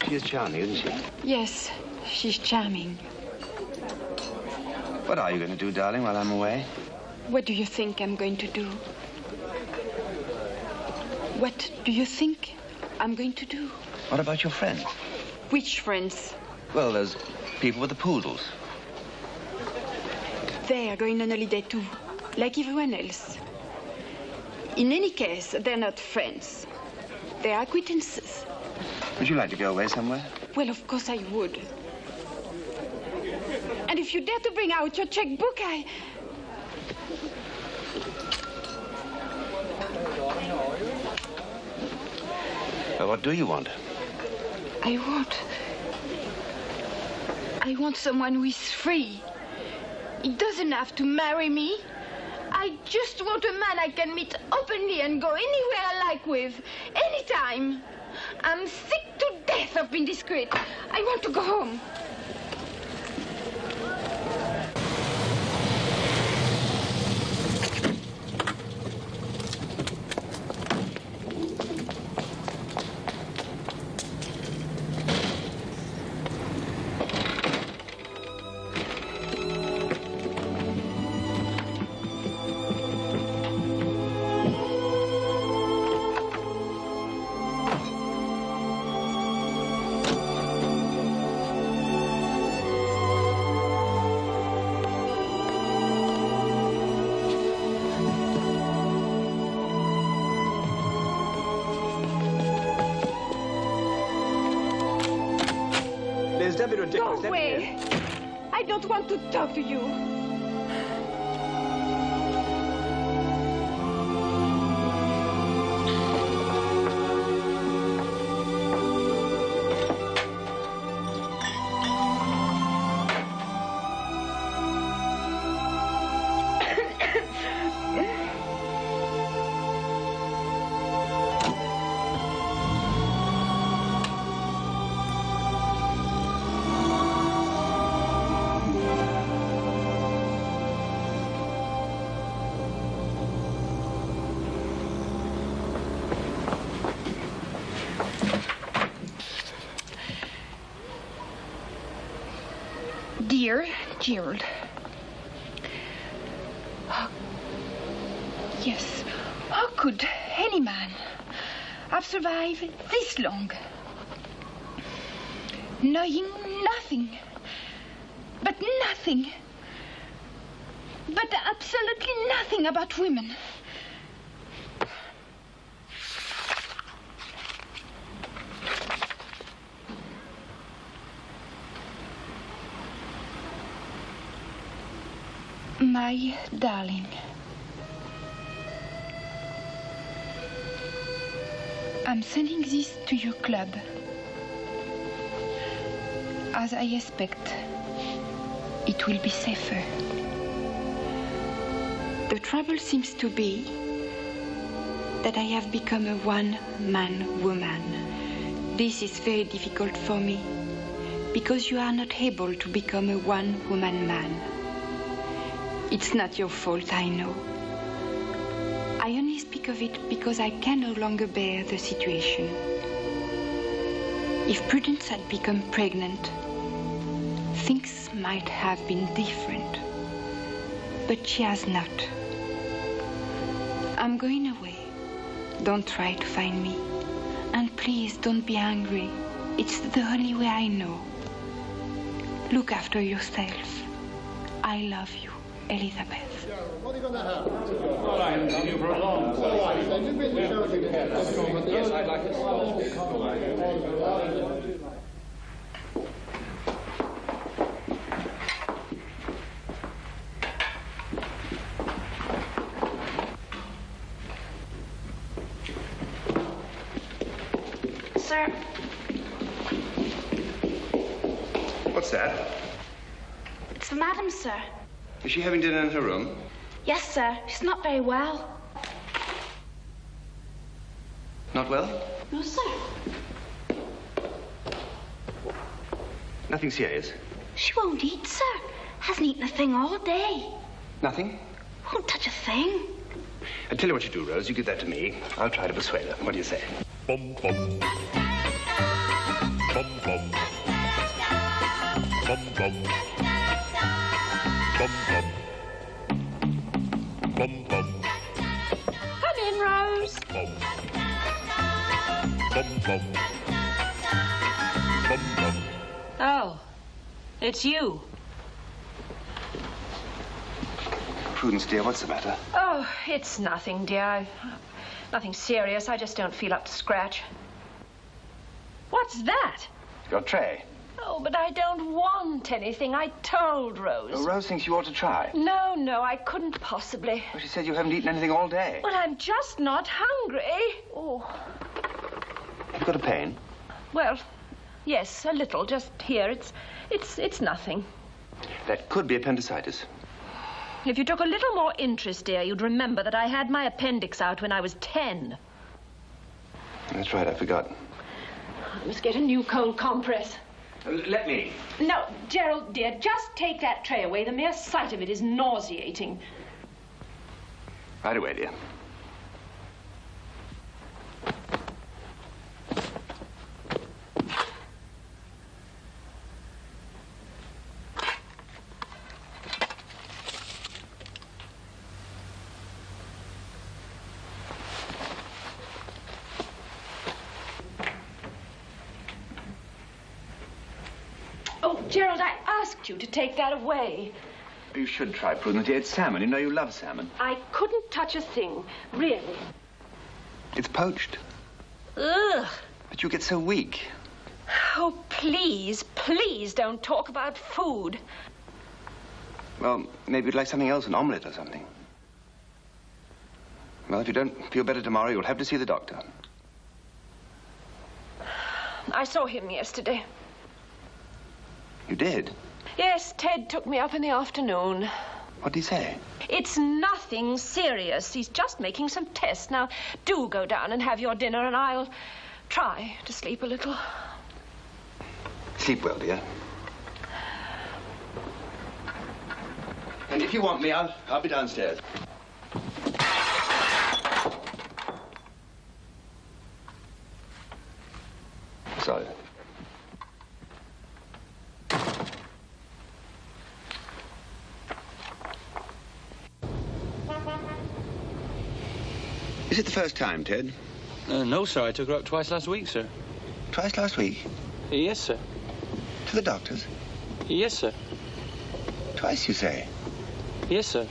She is charming, isn't she? Yes, she's charming. What are you going to do, darling, while I'm away? What do you think I'm going to do? What do you think I'm going to do? What about your friends? Which friends? Well, those people with the poodles. They are going on holiday too, like everyone else. In any case, they're not friends. They're acquaintances. Would you like to go away somewhere? Well, of course I would. And if you dare to bring out your checkbook, Well, what do you want? I want someone who is free. He doesn't have to marry me. I just want a man I can meet openly and go anywhere I like with, anytime. I'm sick to death of being discreet. I want to go home. don't be ridiculous. Go away. I don't want to talk to you. Dear Gerald. Yes, how could any man have survived this long? Knowing nothing, but absolutely nothing about women. My darling, I'm sending this to your club. As I expect, it will be safer. The trouble seems to be that I have become a one-man woman. This is very difficult for me, because you are not able to become a one-woman man. It's not your fault, I know. I only speak of it because I can no longer bear the situation. If Prudence had become pregnant, things might have been different. But she has not. I'm going away. Don't try to find me. And please don't be angry. It's the only way I know. Look after yourself. I love you. Elizabeth. Well, I haven't seen you for a long time. Yes, I'd like to Sir. What's that? It's for Madam, sir. Is she having dinner in her room? Yes, sir. She's not very well. Not well? No, sir. Nothing serious? She won't eat, sir. Hasn't eaten a thing all day. Nothing? Won't touch a thing. I'll tell you what you do, Rose. You give that to me. I'll try to persuade her. What do you say? Bum, bum. Bum, bum. Bum, bum. Bum, bum. Bum, bum. Come in, Rose. Bum. Bum, bum. Bum, bum. Oh, it's you. Prudence, dear, what's the matter? Oh, it's nothing, dear. Nothing serious. I just don't feel up to scratch. What's that? Your tray. Oh, but I don't want anything. I told Rose. Oh, Rose thinks you ought to try. No, I couldn't possibly. Well, she said you haven't eaten anything all day. Well, I'm just not hungry. Oh. Have you got a pain? Well, yes, a little. Just here. It's nothing. That could be appendicitis. If you took a little more interest, dear, you'd remember that I had my appendix out when I was 10. That's right, I forgot. I must get a new cold compress. Let me. No, Gerald, dear, just take that tray away. The mere sight of it is nauseating. Right away, dear. Oh, Gerald, I asked you to take that away. You should try, Prudence. It's salmon. You know you love salmon. I couldn't touch a thing, really. It's poached. Ugh. But you get so weak. Oh, please, please don't talk about food. Well, maybe you'd like something else, an omelette or something. Well, if you don't feel better tomorrow, you'll have to see the doctor. I saw him yesterday. You did? Yes, Ted took me up in the afternoon. What did he say? It's nothing serious. He's just making some tests. Now, do go down and have your dinner, and I'll try to sleep a little. Sleep well, dear. And if you want me, I'll be downstairs. Sorry. Is it the first time, Ted? No, sir. I took her up twice last week, sir. Twice last week? Yes, sir. To the doctor's? Yes, sir. Twice, you say? Yes, sir.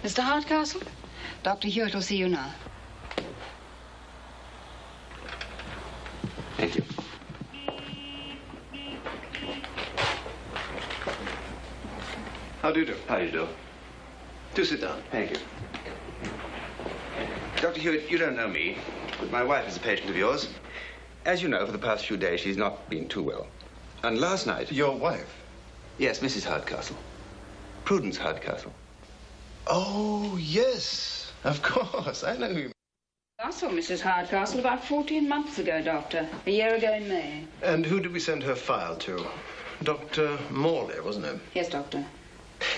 Mr. Hardcastle, Dr. Hewitt will see you now. Thank you. How do you do? How do you do? Do sit down. Thank you. Dr. Hewitt, you don't know me, but my wife is a patient of yours. As you know, for the past few days, she's not been too well. And last night... Your wife? Yes, Mrs. Hardcastle. Prudence Hardcastle. Oh, yes. Of course. I know who you mean. I saw Mrs. Hardcastle about 14 months ago, Doctor. A year ago in May. And who did we send her file to? Dr. Morley, wasn't it? Yes, Doctor.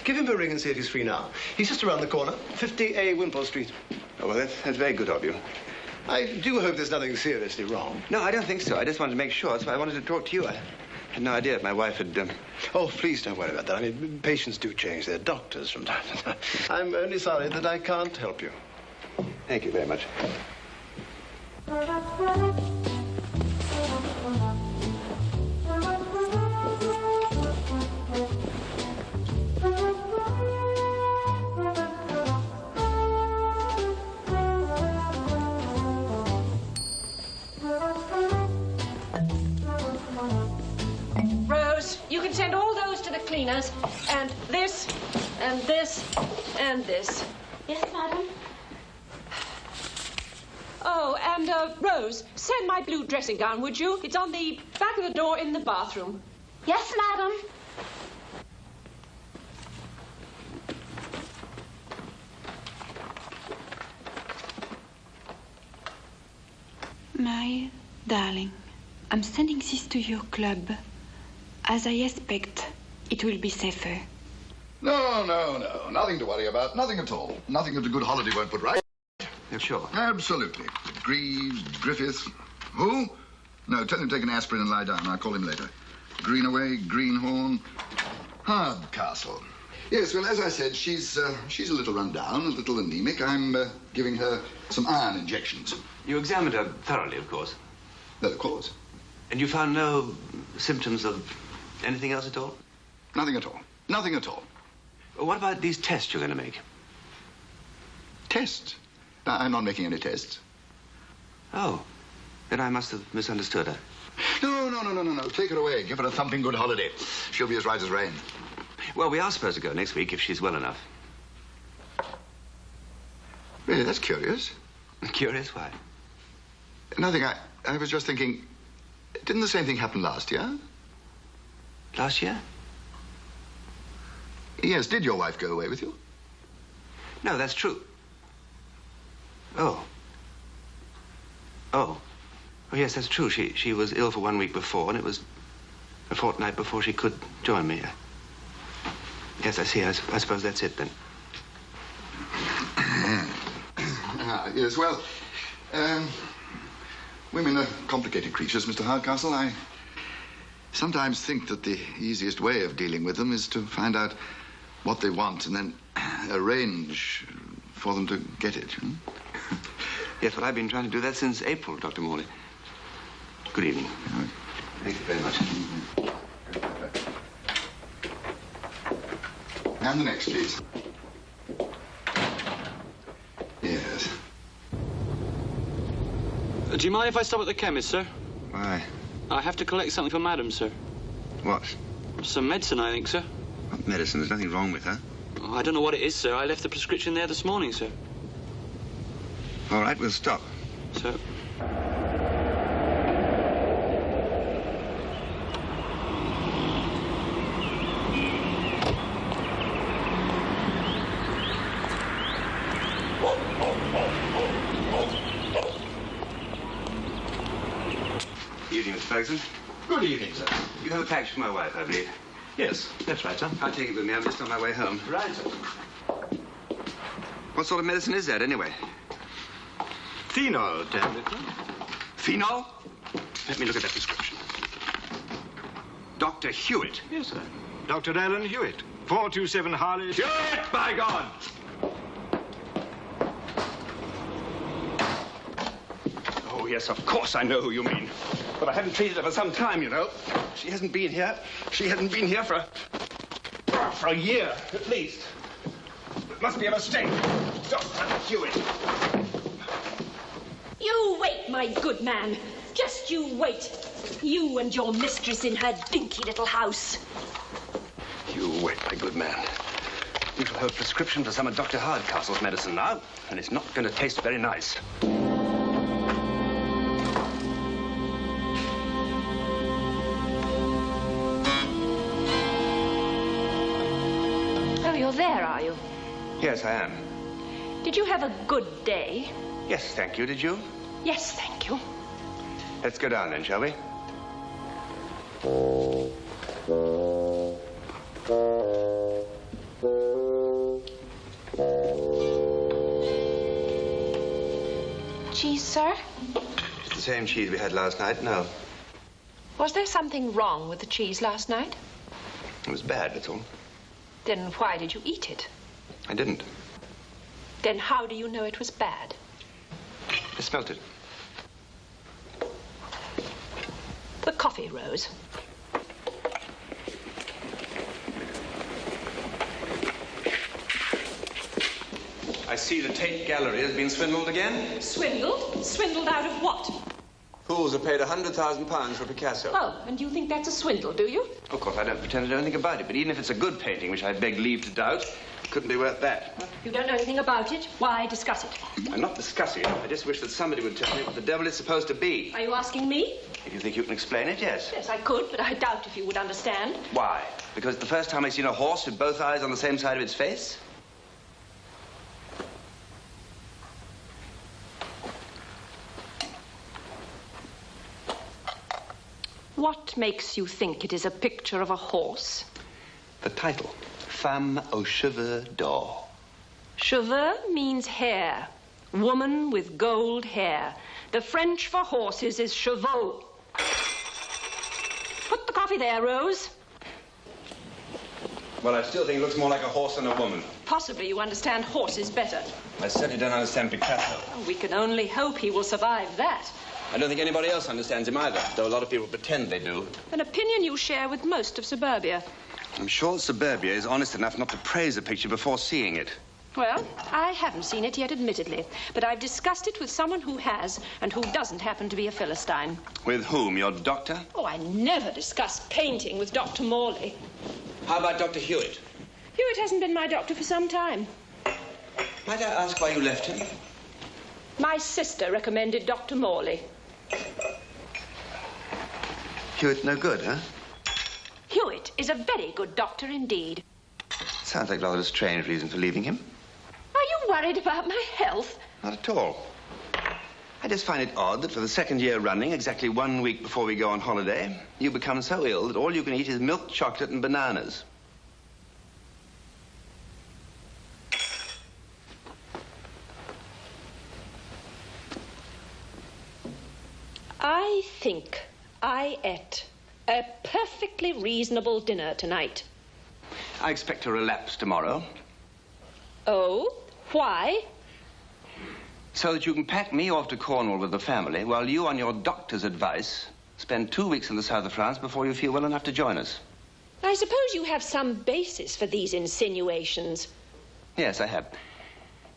Give him a ring and see if he's free now. He's just around the corner, 50A Wimpole Street. Oh, well, that's very good of you. I do hope there's nothing seriously wrong. No, I don't think so. I just wanted to make sure. That's why I wanted to talk to you. I had no idea if my wife had... Oh, please don't worry about that. I mean, patients do change their doctors from time to time. I'm only sorry that I can't help you. Thank you very much. Rose, you can send all those to the cleaners, and this, and this, and this. Yes, madam. Oh, and, Rose, send my blue dressing gown, would you? It's on the back of the door in the bathroom. Yes, madam. My darling, I'm sending this to your club. As I expect, it will be safer. No, no, no. Nothing to worry about. Nothing at all. Nothing that a good holiday won't put right. You're sure? Absolutely. Greaves, Griffiths. Who? No, tell him to take an aspirin and lie down. I'll call him later. Greenaway, Greenhorn, Hardcastle. Yes, well, as I said, she's a little run down, a little anemic. I'm giving her some iron injections. You examined her thoroughly, of course. Well, of course. And you found no symptoms of anything else at all? Nothing at all. Nothing at all. Well, what about these tests you're going to make? Tests? No, I'm not making any tests. Oh. Then I must have misunderstood her. No. Take her away. Give her a thumping good holiday. She'll be as right as rain. Well, we are supposed to go next week if she's well enough. Really, that's curious. Curious? Why? Nothing. I was just thinking, didn't the same thing happen last year? Last year? Yes. Did your wife go away with you? No, that's true. Oh. Oh, yes, that's true. She was ill for 1 week before, and it was a fortnight before she could join me. Yes, I see. I suppose that's it, then. Yes, well, women are complicated creatures, Mr. Hardcastle. I sometimes think that the easiest way of dealing with them is to find out what they want and then arrange for them to get it. Hmm? Yes, well, I've been trying to do that since April, Dr. Morley. Good evening. Thank you very much. And the next, please. Yes. Do you mind if I stop at the chemist, sir? Why? I have to collect something for Madam, sir. What? Some medicine, I think, sir. What medicine? There's nothing wrong with her. Oh, I don't know what it is, sir. I left the prescription there this morning, sir. All right, we'll stop. Sir. Evening, Mr. Ferguson. Good evening, sir. You have a package for my wife, I believe. Yes, that's right, sir. I'll take it with me. I'm just on my way home. Right, sir. What sort of medicine is that, anyway? Phenol tablet, sir. Phenol? Let me look at that prescription. Dr. Hewitt. Yes, sir. Dr. Alan Hewitt. 427 Harley... Hewitt, by God! Oh, yes, of course I know who you mean. But I haven't treated her for some time, you know. She hasn't been here. She hasn't been here for a year, at least. It must be a mistake. Dr. Hewitt. You wait, my good man. Just you wait. You and your mistress in her dinky little house. You wait, my good man. You shall have a prescription for some of Dr. Hardcastle's medicine now, and it's not going to taste very nice. Oh, you're there, are you? Yes, I am. Did you have a good day? Yes, thank you. Did you? Yes, thank you. Let's go down then, shall we? Cheese, sir? It's the same cheese we had last night, no. Was there something wrong with the cheese last night? It was bad, that's all. Then why did you eat it? I didn't. Then how do you know it was bad? I smelt it. The coffee, Rose. I see the Tate Gallery has been swindled again. Swindled? Swindled out of what? Fools have paid £100,000 for Picasso. Oh, and you think that's a swindle, do you? Of course, I don't pretend to know anything about it, but even if it's a good painting, which I beg leave to doubt, it couldn't be worth that. You don't know anything about it. Why discuss it? I'm not discussing it. I just wish that somebody would tell me what the devil it's supposed to be. Are you asking me? If you think you can explain it, yes. Yes, I could, but I doubt if you would understand. Why? Because it's the first time I've seen a horse with both eyes on the same side of its face? What makes you think it is a picture of a horse? The title, Femme aux cheveux d'or. Cheveux means hair. Woman with gold hair. The French for horses is chevaux. Put the coffee there, Rose. Well, I still think it looks more like a horse than a woman. Possibly you understand horses better. I certainly don't understand Picasso. Oh, we can only hope he will survive that. I don't think anybody else understands him either, though a lot of people pretend they do. An opinion you share with most of suburbia. I'm sure Suburbia is honest enough not to praise a picture before seeing it. Well, I haven't seen it yet, admittedly, but I've discussed it with someone who has and who doesn't happen to be a Philistine. With whom? Your doctor? Oh, I never discuss painting with Dr. Morley. How about Dr. Hewitt? Hewitt hasn't been my doctor for some time. Might I ask why you left him? My sister recommended Dr. Morley. Hewitt no good, huh? Hewitt is a very good doctor indeed. Sounds like rather a strange reason for leaving him. Are you worried about my health? Not at all. I just find it odd that for the second year running, exactly 1 week before we go on holiday, you become so ill that all you can eat is milk, chocolate, and bananas. I think I ate a perfectly reasonable dinner tonight. I expect a relapse tomorrow. Oh? Why? So that you can pack me off to Cornwall with the family while you, on your doctor's advice, spend 2 weeks in the south of France before you feel well enough to join us. I suppose you have some basis for these insinuations. Yes, I have.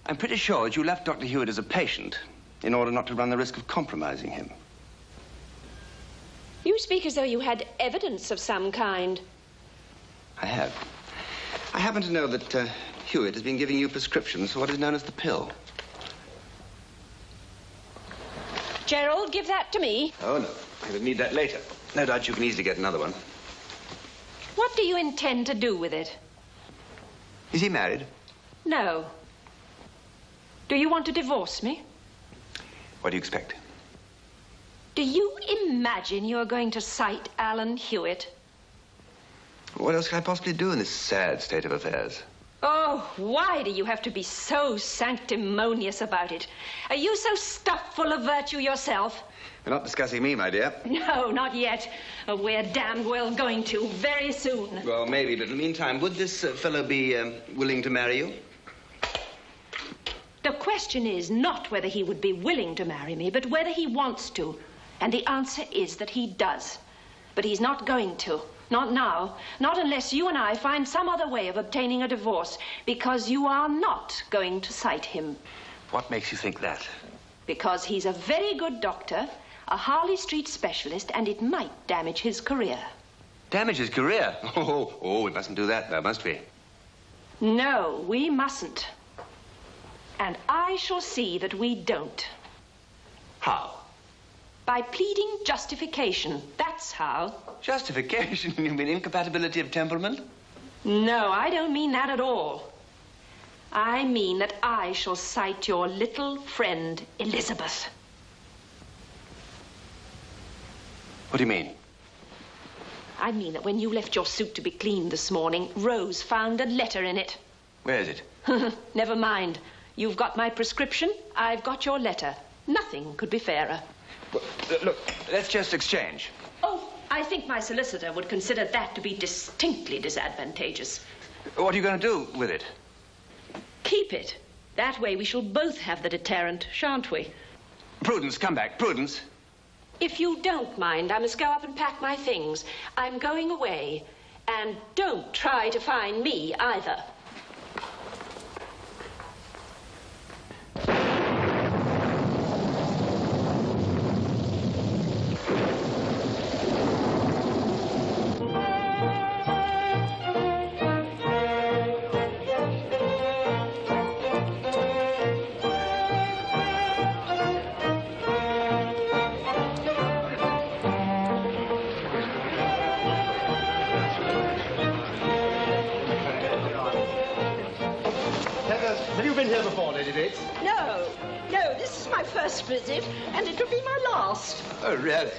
I'm pretty sure that you left Dr. Hewitt as a patient in order not to run the risk of compromising him. You speak as though you had evidence of some kind. I have. I happen to know that Hewitt has been giving you prescriptions for what is known as the pill. Gerald, give that to me. Oh, no. I will need that later. No doubt you can easily get another one. What do you intend to do with it? Is he married? No. Do you want to divorce me? What do you expect? Do you imagine you're going to cite Alan Hewitt? What else can I possibly do in this sad state of affairs? Oh, why do you have to be so sanctimonious about it? Are you so stuffed full of virtue yourself? We're not discussing me, my dear. No, not yet. We're damned well going to very soon. Well, maybe, but in the meantime, would this fellow be willing to marry you? The question is not whether he would be willing to marry me, but whether he wants to. And the answer is that he does. But he's not going to. Not now. Not unless you and I find some other way of obtaining a divorce, because you are not going to cite him. What makes you think that? Because he's a very good doctor, a Harley Street specialist, and it might damage his career. Damage his career? Oh, we mustn't do that, though, must we? No, we mustn't. And I shall see that we don't. How? By pleading justification. That's how. Justification? You mean incompatibility of temperament? No, I don't mean that at all. I mean that I shall cite your little friend, Elizabeth. What do you mean? I mean that when you left your suit to be cleaned this morning, Rose found a letter in it. Where is it? Never mind. You've got my prescription, I've got your letter. Nothing could be fairer. Well, look, let's just exchange. Oh, I think my solicitor would consider that to be distinctly disadvantageous. What are you going to do with it? Keep it. That way we shall both have the deterrent, shan't we? Prudence, come back. Prudence. If you don't mind, I must go up and pack my things. I'm going away. And don't try to find me either. Visit, and it'll be my last. Oh, really?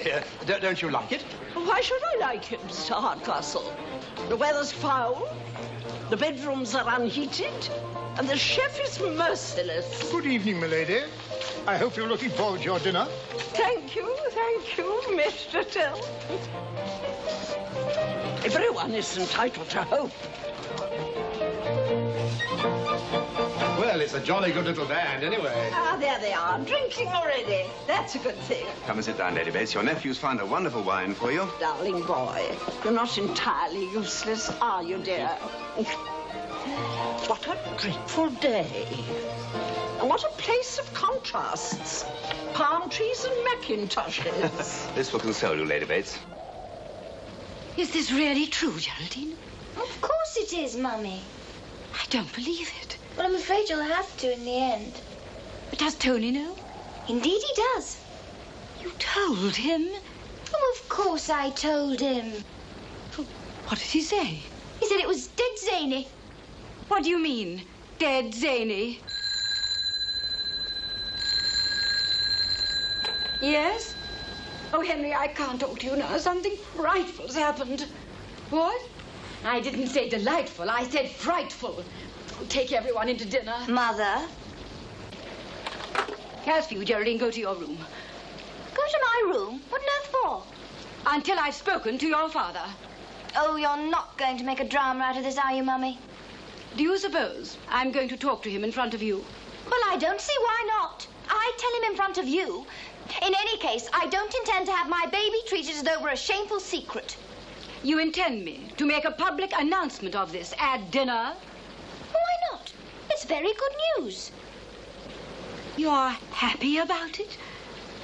Don't you like it? Why should I like it, Mr. Hardcastle? The weather's foul, the bedrooms are unheated, and the chef is merciless. Good evening, milady. I hope you're looking forward to your dinner. Thank you, Mr. Tell. Everyone is entitled to hope. Well, it's a jolly good little band, anyway. Ah, there they are, drinking already. That's a good thing. Come and sit down, Lady Bates. Your nephew's found a wonderful wine for you. Darling boy, you're not entirely useless, are you, dear? What a dreadful day. And what a place of contrasts. Palm trees and Macintoshes. This will console you, Lady Bates. Is this really true, Geraldine? Of course it is, Mummy. I don't believe it. Well, I'm afraid you'll have to in the end. But does Tony know? Indeed he does. You told him? Oh, of course I told him. What did he say? He said it was dead zany. What do you mean, dead zany? Yes? Oh, Henry, I can't talk to you now. Something frightful's happened. What? I didn't say delightful. I said frightful. Take everyone into dinner. Mother? As for you, Geraldine, go to your room. Go to my room? What on earth for? Until I've spoken to your father. Oh, you're not going to make a drama out of this, are you, Mummy? Do you suppose I'm going to talk to him in front of you? Well, I don't see why not. I tell him in front of you. In any case, I don't intend to have my baby treated as though we're a shameful secret. You intend me to make a public announcement of this at dinner? Why not? It's very good news. You're happy about it?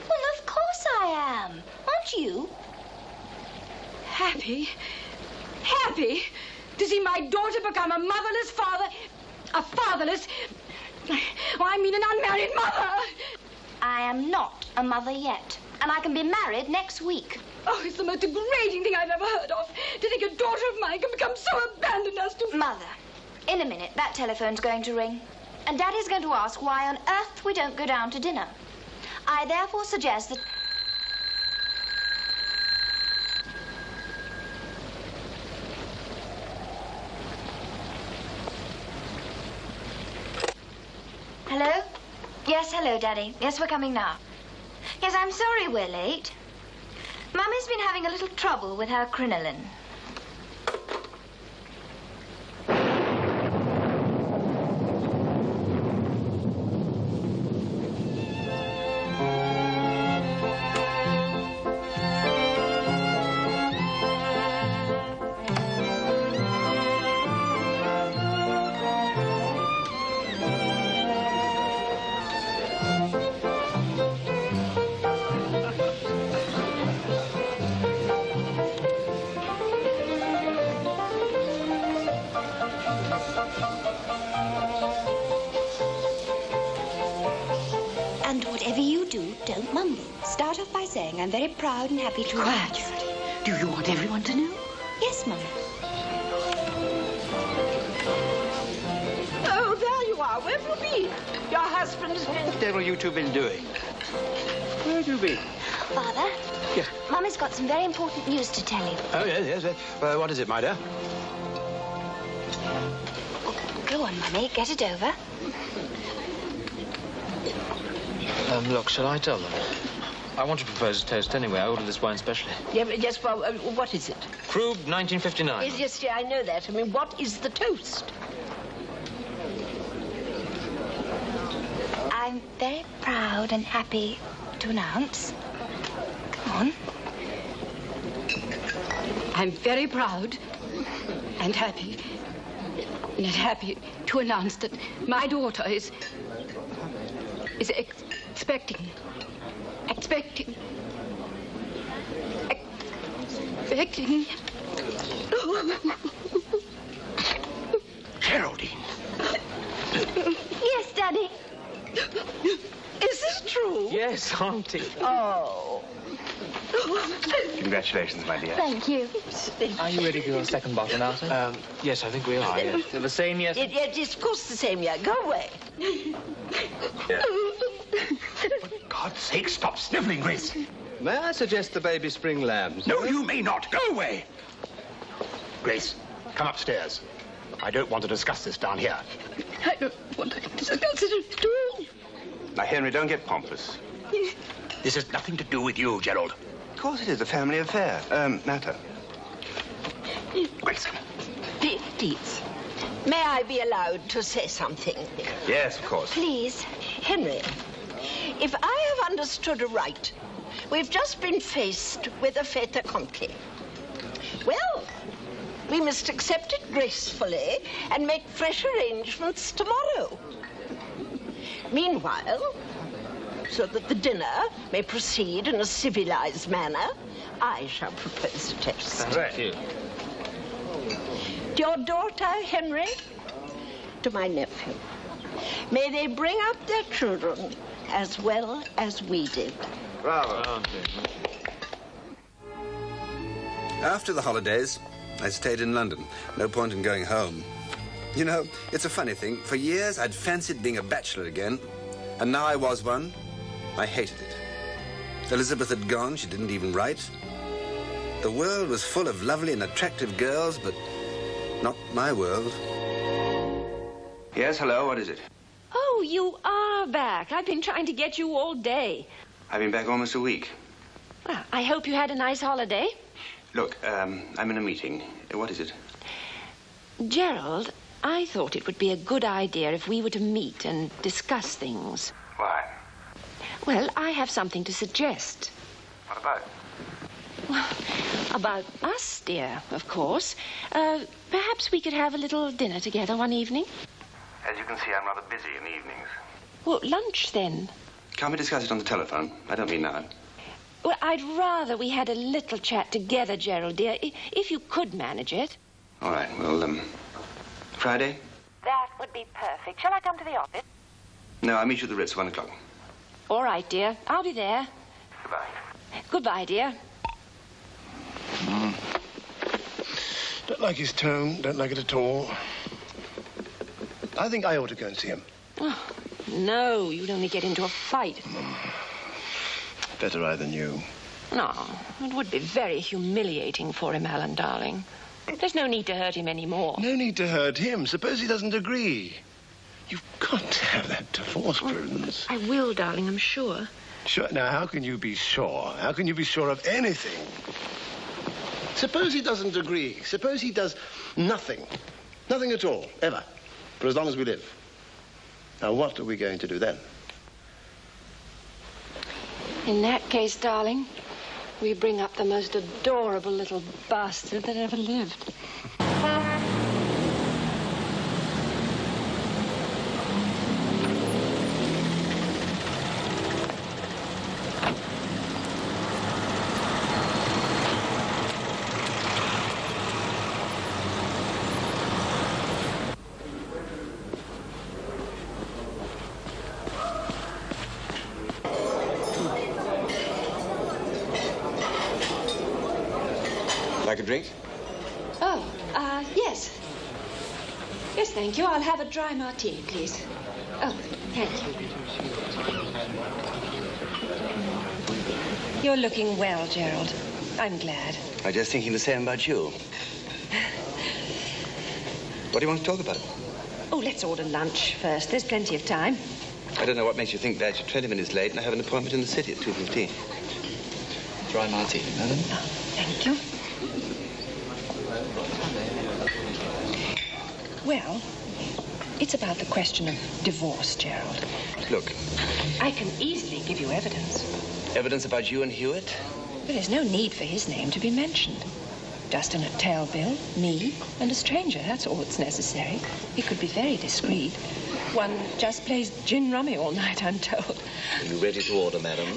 Well, of course I am. Aren't you? Happy? Happy? To see my daughter become a motherless father? A fatherless... Oh, I mean an unmarried mother. I am not a mother yet, and I can be married next week. Oh, it's the most degrading thing I've ever heard of. To think a daughter of mine can become so abandoned as to... Mother, in a minute, that telephone's going to ring. And Daddy's going to ask why on earth we don't go down to dinner. I therefore suggest that... Hello? Yes, hello, Daddy. Yes, we're coming now. Yes, I'm sorry we're late. Mummy's been having a little trouble with her crinoline. Don't mumble. Start off by saying I'm very proud and happy to... Quiet, Judy. Do you want everyone to know? Yes, Mum. Oh, there you are. Where have you been? Your husband has been... What the devil have you two been doing? Where have you been? Father? Yes. Mummy's got some very important news to tell you. Oh, yes. What is it, my dear? Oh, go on, Mummy. Get it over. Look, shall I tell them? I want to propose a toast anyway. I ordered this wine specially. Yeah, yes, well, what is it? Krug, 1959. Yes, I know that. I mean, what is the toast? I'm very proud and happy to announce. Come on. I'm very proud and happy to announce that my daughter is expecting. Geraldine. Yes, Daddy. Is this true? Yes, Auntie. Oh. Congratulations, my dear. Thank you. Are you ready for your second bottle now, sir? Yes, I think we are. Yes. The same, yes? Yes, of course the same, yeah. Go away. For God's sake, stop sniveling, Grace. May I suggest the baby spring lambs? No, you may not. Go away. Grace, come upstairs. I don't want to discuss this down here. I don't want to discuss it at all. Now, Henry, don't get pompous. This has nothing to do with you, Gerald. Of course it is a family affair. Matter. Grace. Please, may I be allowed to say something? Yes, of course. Please. Henry, if I have understood aright, we've just been faced with a fait accompli. Well, we must accept it gracefully and make fresh arrangements tomorrow. Meanwhile, so that the dinner may proceed in a civilized manner, I shall propose a toast. Thank you. To your daughter, Henry, to my nephew. May they bring up their children as well as we did. Bravo. After the holidays, I stayed in London. No point in going home. You know, it's a funny thing. For years, I'd fancied being a bachelor again. And now I was one. I hated it. Elizabeth had gone. She didn't even write. The world was full of lovely and attractive girls, but not my world. Yes, hello, what is it? Oh, you are back. I've been trying to get you all day. I've been back almost a week. Well, I hope you had a nice holiday. Look, I'm in a meeting. What is it? Gerald, I thought it would be a good idea if we were to meet and discuss things. Why? Well, I have something to suggest. What about? Well, about us, dear, of course. Perhaps we could have a little dinner together one evening. As you can see, I'm rather busy in the evenings. Well, lunch then. Can't we discuss it on the telephone? I don't mean now. Well, I'd rather we had a little chat together, Gerald, dear, if you could manage it. All right, well, Friday? That would be perfect. Shall I come to the office? No, I'll meet you at the Ritz at 1 o'clock. All right, dear. I'll be there. Goodbye. Goodbye, dear. Don't like his tone. Don't like it at all. I think I ought to go and see him. Oh, no, you'd only get into a fight. Better I than you. No, it would be very humiliating for him, Alan, darling. There's no need to hurt him anymore. No need to hurt him. Suppose he doesn't agree. You've got to have that divorce, Prudence. I will, darling, I'm sure. Sure. Now, how can you be sure? How can you be sure of anything? Suppose he doesn't agree. Suppose he does nothing. Nothing at all, ever. For as long as we live. Now, what are we going to do then? In that case, darling, we bring up the most adorable little bastard that ever lived. Like a drink? Oh, yes. Yes, thank you. I'll have a dry martini, please. Oh, thank you. You're looking well, Gerald. I'm glad. I was just thinking the same about you. What do you want to talk about? Oh, let's order lunch first. There's plenty of time. I don't know what makes you think that. You're 20 minutes late and I have an appointment in the city at 2:15. Dry martini, madam. Oh, thank you. Well, it's about the question of divorce, Gerald. Look. I can easily give you evidence. Evidence about you and Hewitt? But there's no need for his name to be mentioned. Just an hotel bill, me, and a stranger. That's all that's necessary. He could be very discreet. One just plays gin rummy all night, I'm told. Are you ready to order, madam?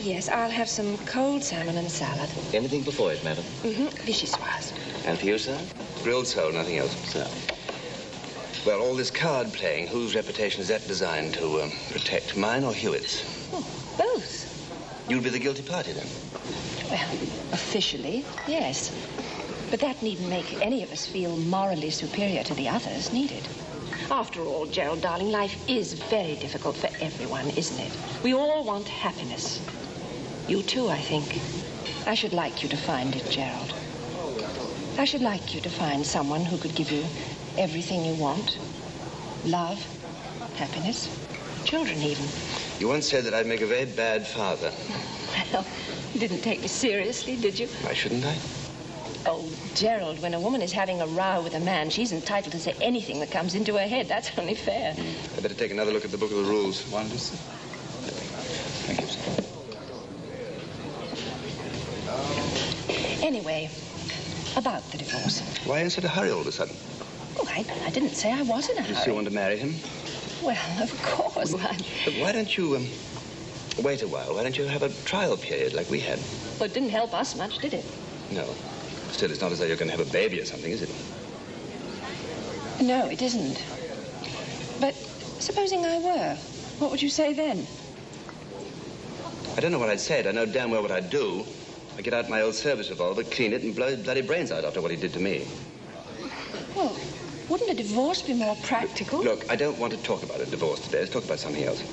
Yes, I'll have some cold salmon and salad. Anything before it, madam? Vichyssoise. And for you, sir? Grilled sole, nothing else. Sir. Well, all this card playing, whose reputation is that designed to protect? Mine or Hewitt's? Oh, both. You'll be the guilty party, then? Well, officially, yes. But that needn't make any of us feel morally superior to the others, need it? After all, Gerald, darling, life is very difficult for everyone, isn't it? We all want happiness. You too, I think. I should like you to find it, Gerald. I should like you to find someone who could give you everything you want. Love, happiness, children even. You once said that I'd make a very bad father. Well, you didn't take me seriously, did you? Why shouldn't I? Oh, Gerald, when a woman is having a row with a man, she's entitled to say anything that comes into her head. That's only fair. I better take another look at the book of the rules. Wonders. Thank you, sir. Anyway, about the divorce. Why in such a hurry all of a sudden? Oh, I didn't say I was in a hurry. You still want to marry him? Well, of course. But why don't you, wait a while? Why don't you have a trial period like we had? Well, it didn't help us much, did it? No. Still, it's not as though you're going to have a baby or something, is it? No, it isn't. But supposing I were, what would you say then? I don't know what I'd say. I know damn well what I'd do. I'd get out my old service revolver, clean it, and blow his bloody brains out after what he did to me. Well, wouldn't a divorce be more practical? Look, I don't want to talk about a divorce today. Let's talk about something else.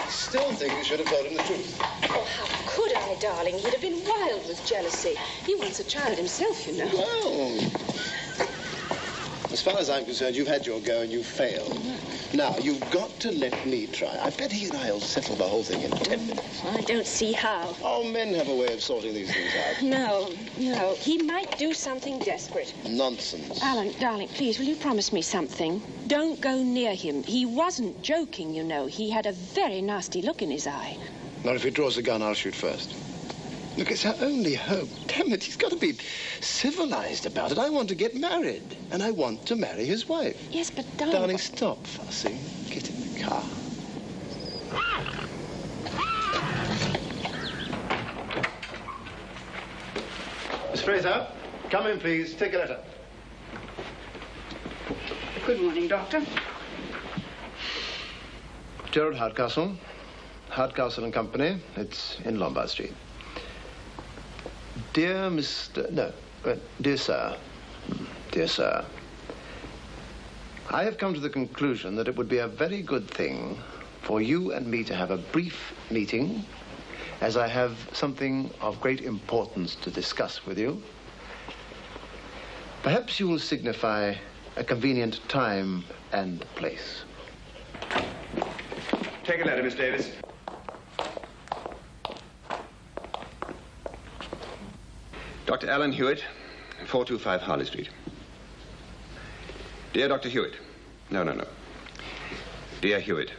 Still think you should have told him the truth. Oh, how could I, darling? He'd have been wild with jealousy. He wants a child himself, you know. Well, As far as I'm concerned, you've had your go and you've failed. Now, you've got to let me try. I bet he and I will settle the whole thing in 10 minutes. I don't see how. Oh, men have a way of sorting these things out. No. He might do something desperate. Nonsense. Alan, darling, please, will you promise me something? Don't go near him. He wasn't joking, you know. He had a very nasty look in his eye. Not if he draws a gun, I'll shoot first. Look, it's our only hope. Damn it, he's got to be civilized about it. I want to get married, and I want to marry his wife. Yes, but darling... Darling, stop fussing. Get in the car. Miss Fraser, come in, please. Take a letter. Good morning, Doctor. Gerald Hardcastle. Hardcastle and Company. It's in Lombard Street. Dear Mr... No, dear Sir. Dear Sir. I have come to the conclusion that it would be a very good thing for you and me to have a brief meeting, as I have something of great importance to discuss with you. Perhaps you will signify a convenient time and place. Take a letter, Miss Davis. Dr. Alan Hewitt, 425 Harley Street. Dear Dr. Hewitt. No. Dear Hewitt,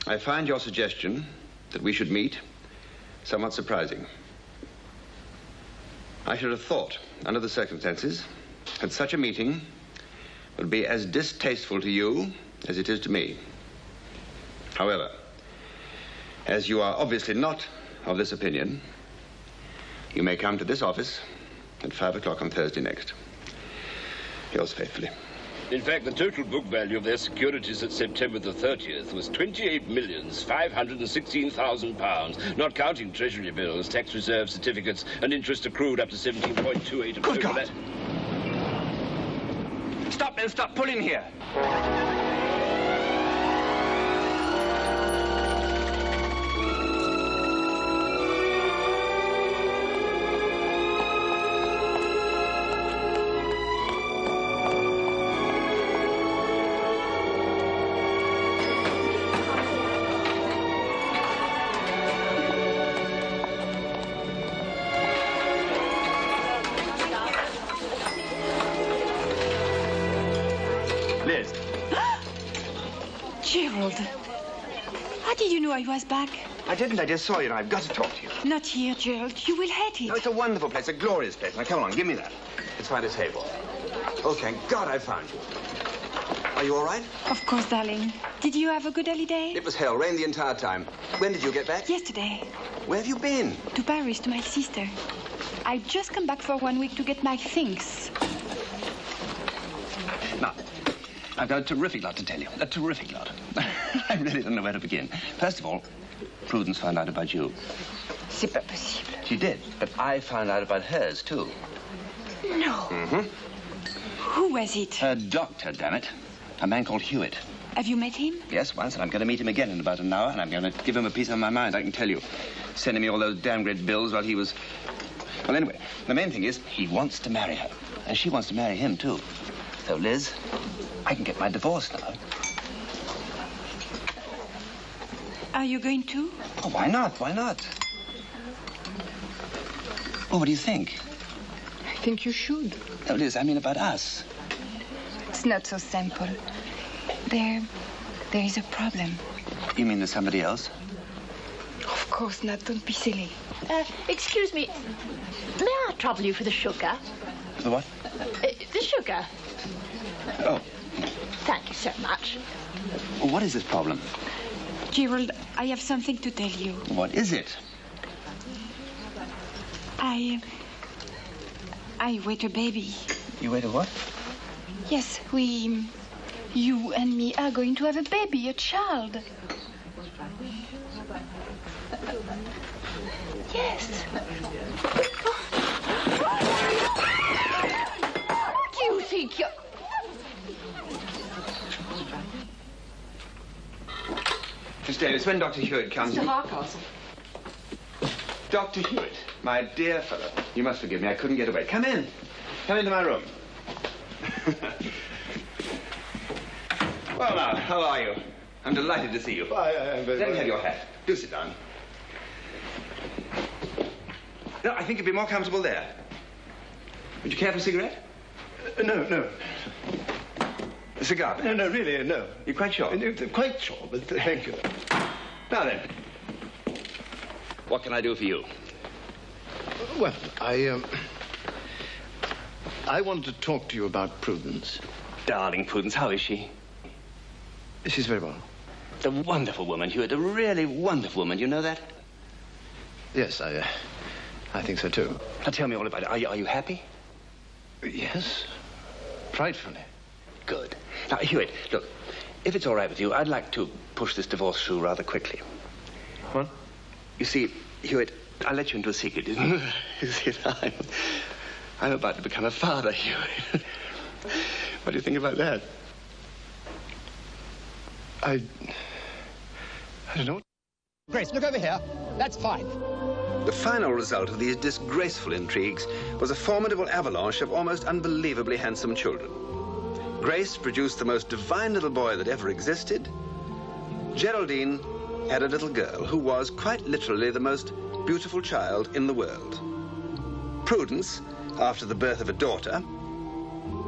I find your suggestion that we should meet somewhat surprising. I should have thought, under the circumstances, that such a meeting would be as distasteful to you as it is to me. However, as you are obviously not of this opinion, you may come to this office at 5 o'clock on Thursday next. Yours faithfully. In fact, the total book value of their securities at September the 30th was £28,516,000, not counting treasury bills, tax reserve certificates, and interest accrued up to 17.28 of Good total... God! Stop, man, stop. Pull in here. Gerald, how did you know I was back? I didn't. I just saw you, and I've got to talk to you. Not here, Gerald. You will hate it. No, it's a wonderful place, a glorious place. Now, come along, give me that. Let's find a table. Oh, thank God I found you. Are you all right? Of course, darling. Did you have a good holiday? It was hell. Rained the entire time. When did you get back? Yesterday. Where have you been? To Paris, to my sister. I just come back for 1 week to get my things. Now, I've got a terrific lot to tell you. A terrific lot. I really don't know where to begin. First of all, Prudence found out about you. C'est pas possible. She did, but I found out about hers, too. No. Mm-hmm. Who was it? A doctor, damn it. A man called Hewitt. Have you met him? Yes, once, and I'm going to meet him again in about an hour, and I'm going to give him a piece of my mind, I can tell you. Sending me all those damn great bills while he was... Well, anyway, the main thing is he wants to marry her, and she wants to marry him, too. So, Liz, I can get my divorce now. Are you going to? Oh, why not? Why not? Oh, what do you think? I think you should. No, Liz, I mean about us. It's not so simple. There is a problem. You mean there's somebody else? Of course not. Don't be silly. Excuse me. May I trouble you for the sugar? The what? The sugar. Oh. Thank you so much. Well, what is this problem? Gerald, I have something to tell you. What is it? I wait a baby. You wait a what? Yes, you and me are going to have a baby, a child. Yes. Do you think you're... Miss Davis, when Dr. Hewitt comes... Mr. Hardcastle. Dr. Hewitt, my dear fellow, you must forgive me. I couldn't get away. Come in. Come into my room. Well, now, how are you? I'm delighted to see you. I'm very Let me well. have your hat. Do sit down. No, I think you'd be more comfortable there. Would you care for a cigarette? No. A cigar? No, really, no. You're quite sure? Quite sure, but thank you. Now then, what can I do for you? Well, I wanted to talk to you about Prudence. Darling Prudence, how is she? She's very well. A wonderful woman, Hewitt. A really wonderful woman. You know that? Yes, I think so, too. Now, tell me all about it. Are you happy? Yes. Frightfully. Good. Now, Hewitt, look, if it's all right with you, I'd like to push this divorce through rather quickly. What? You see, Hewitt, I'll let you into a secret. You see, I'm about to become a father, Hewitt. What do you think about that? I don't know. Grace, look over here. That's 5. The final result of these disgraceful intrigues was a formidable avalanche of almost unbelievably handsome children. Grace produced the most divine little boy that ever existed. Geraldine had a little girl who was quite literally the most beautiful child in the world. Prudence, after the birth of a daughter...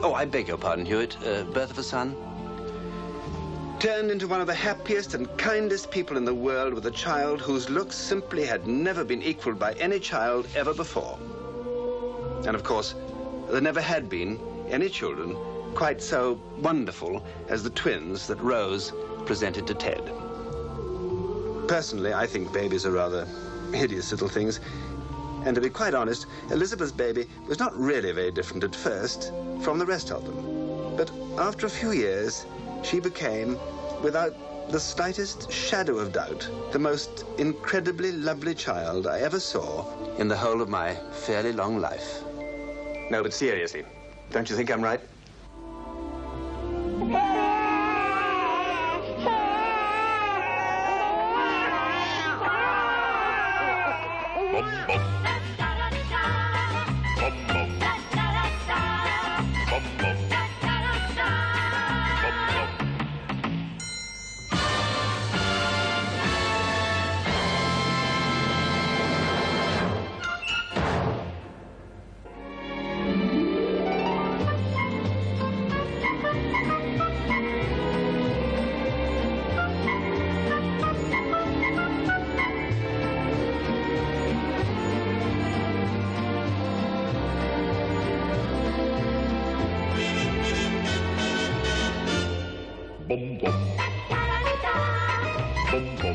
Oh, I beg your pardon, Hewitt. Birth of a son? Turned into one of the happiest and kindest people in the world with a child whose looks simply had never been equaled by any child ever before. And of course, there never had been any children quite so wonderful as the twins that Rose presented to Ted. Personally, I think babies are rather hideous little things. And to be quite honest, Elizabeth's baby was not really very different at first from the rest of them. But after a few years, she became, without the slightest shadow of doubt, the most incredibly lovely child I ever saw in the whole of my fairly long life. No, but seriously, don't you think I'm right? Bum bum. Bum bum.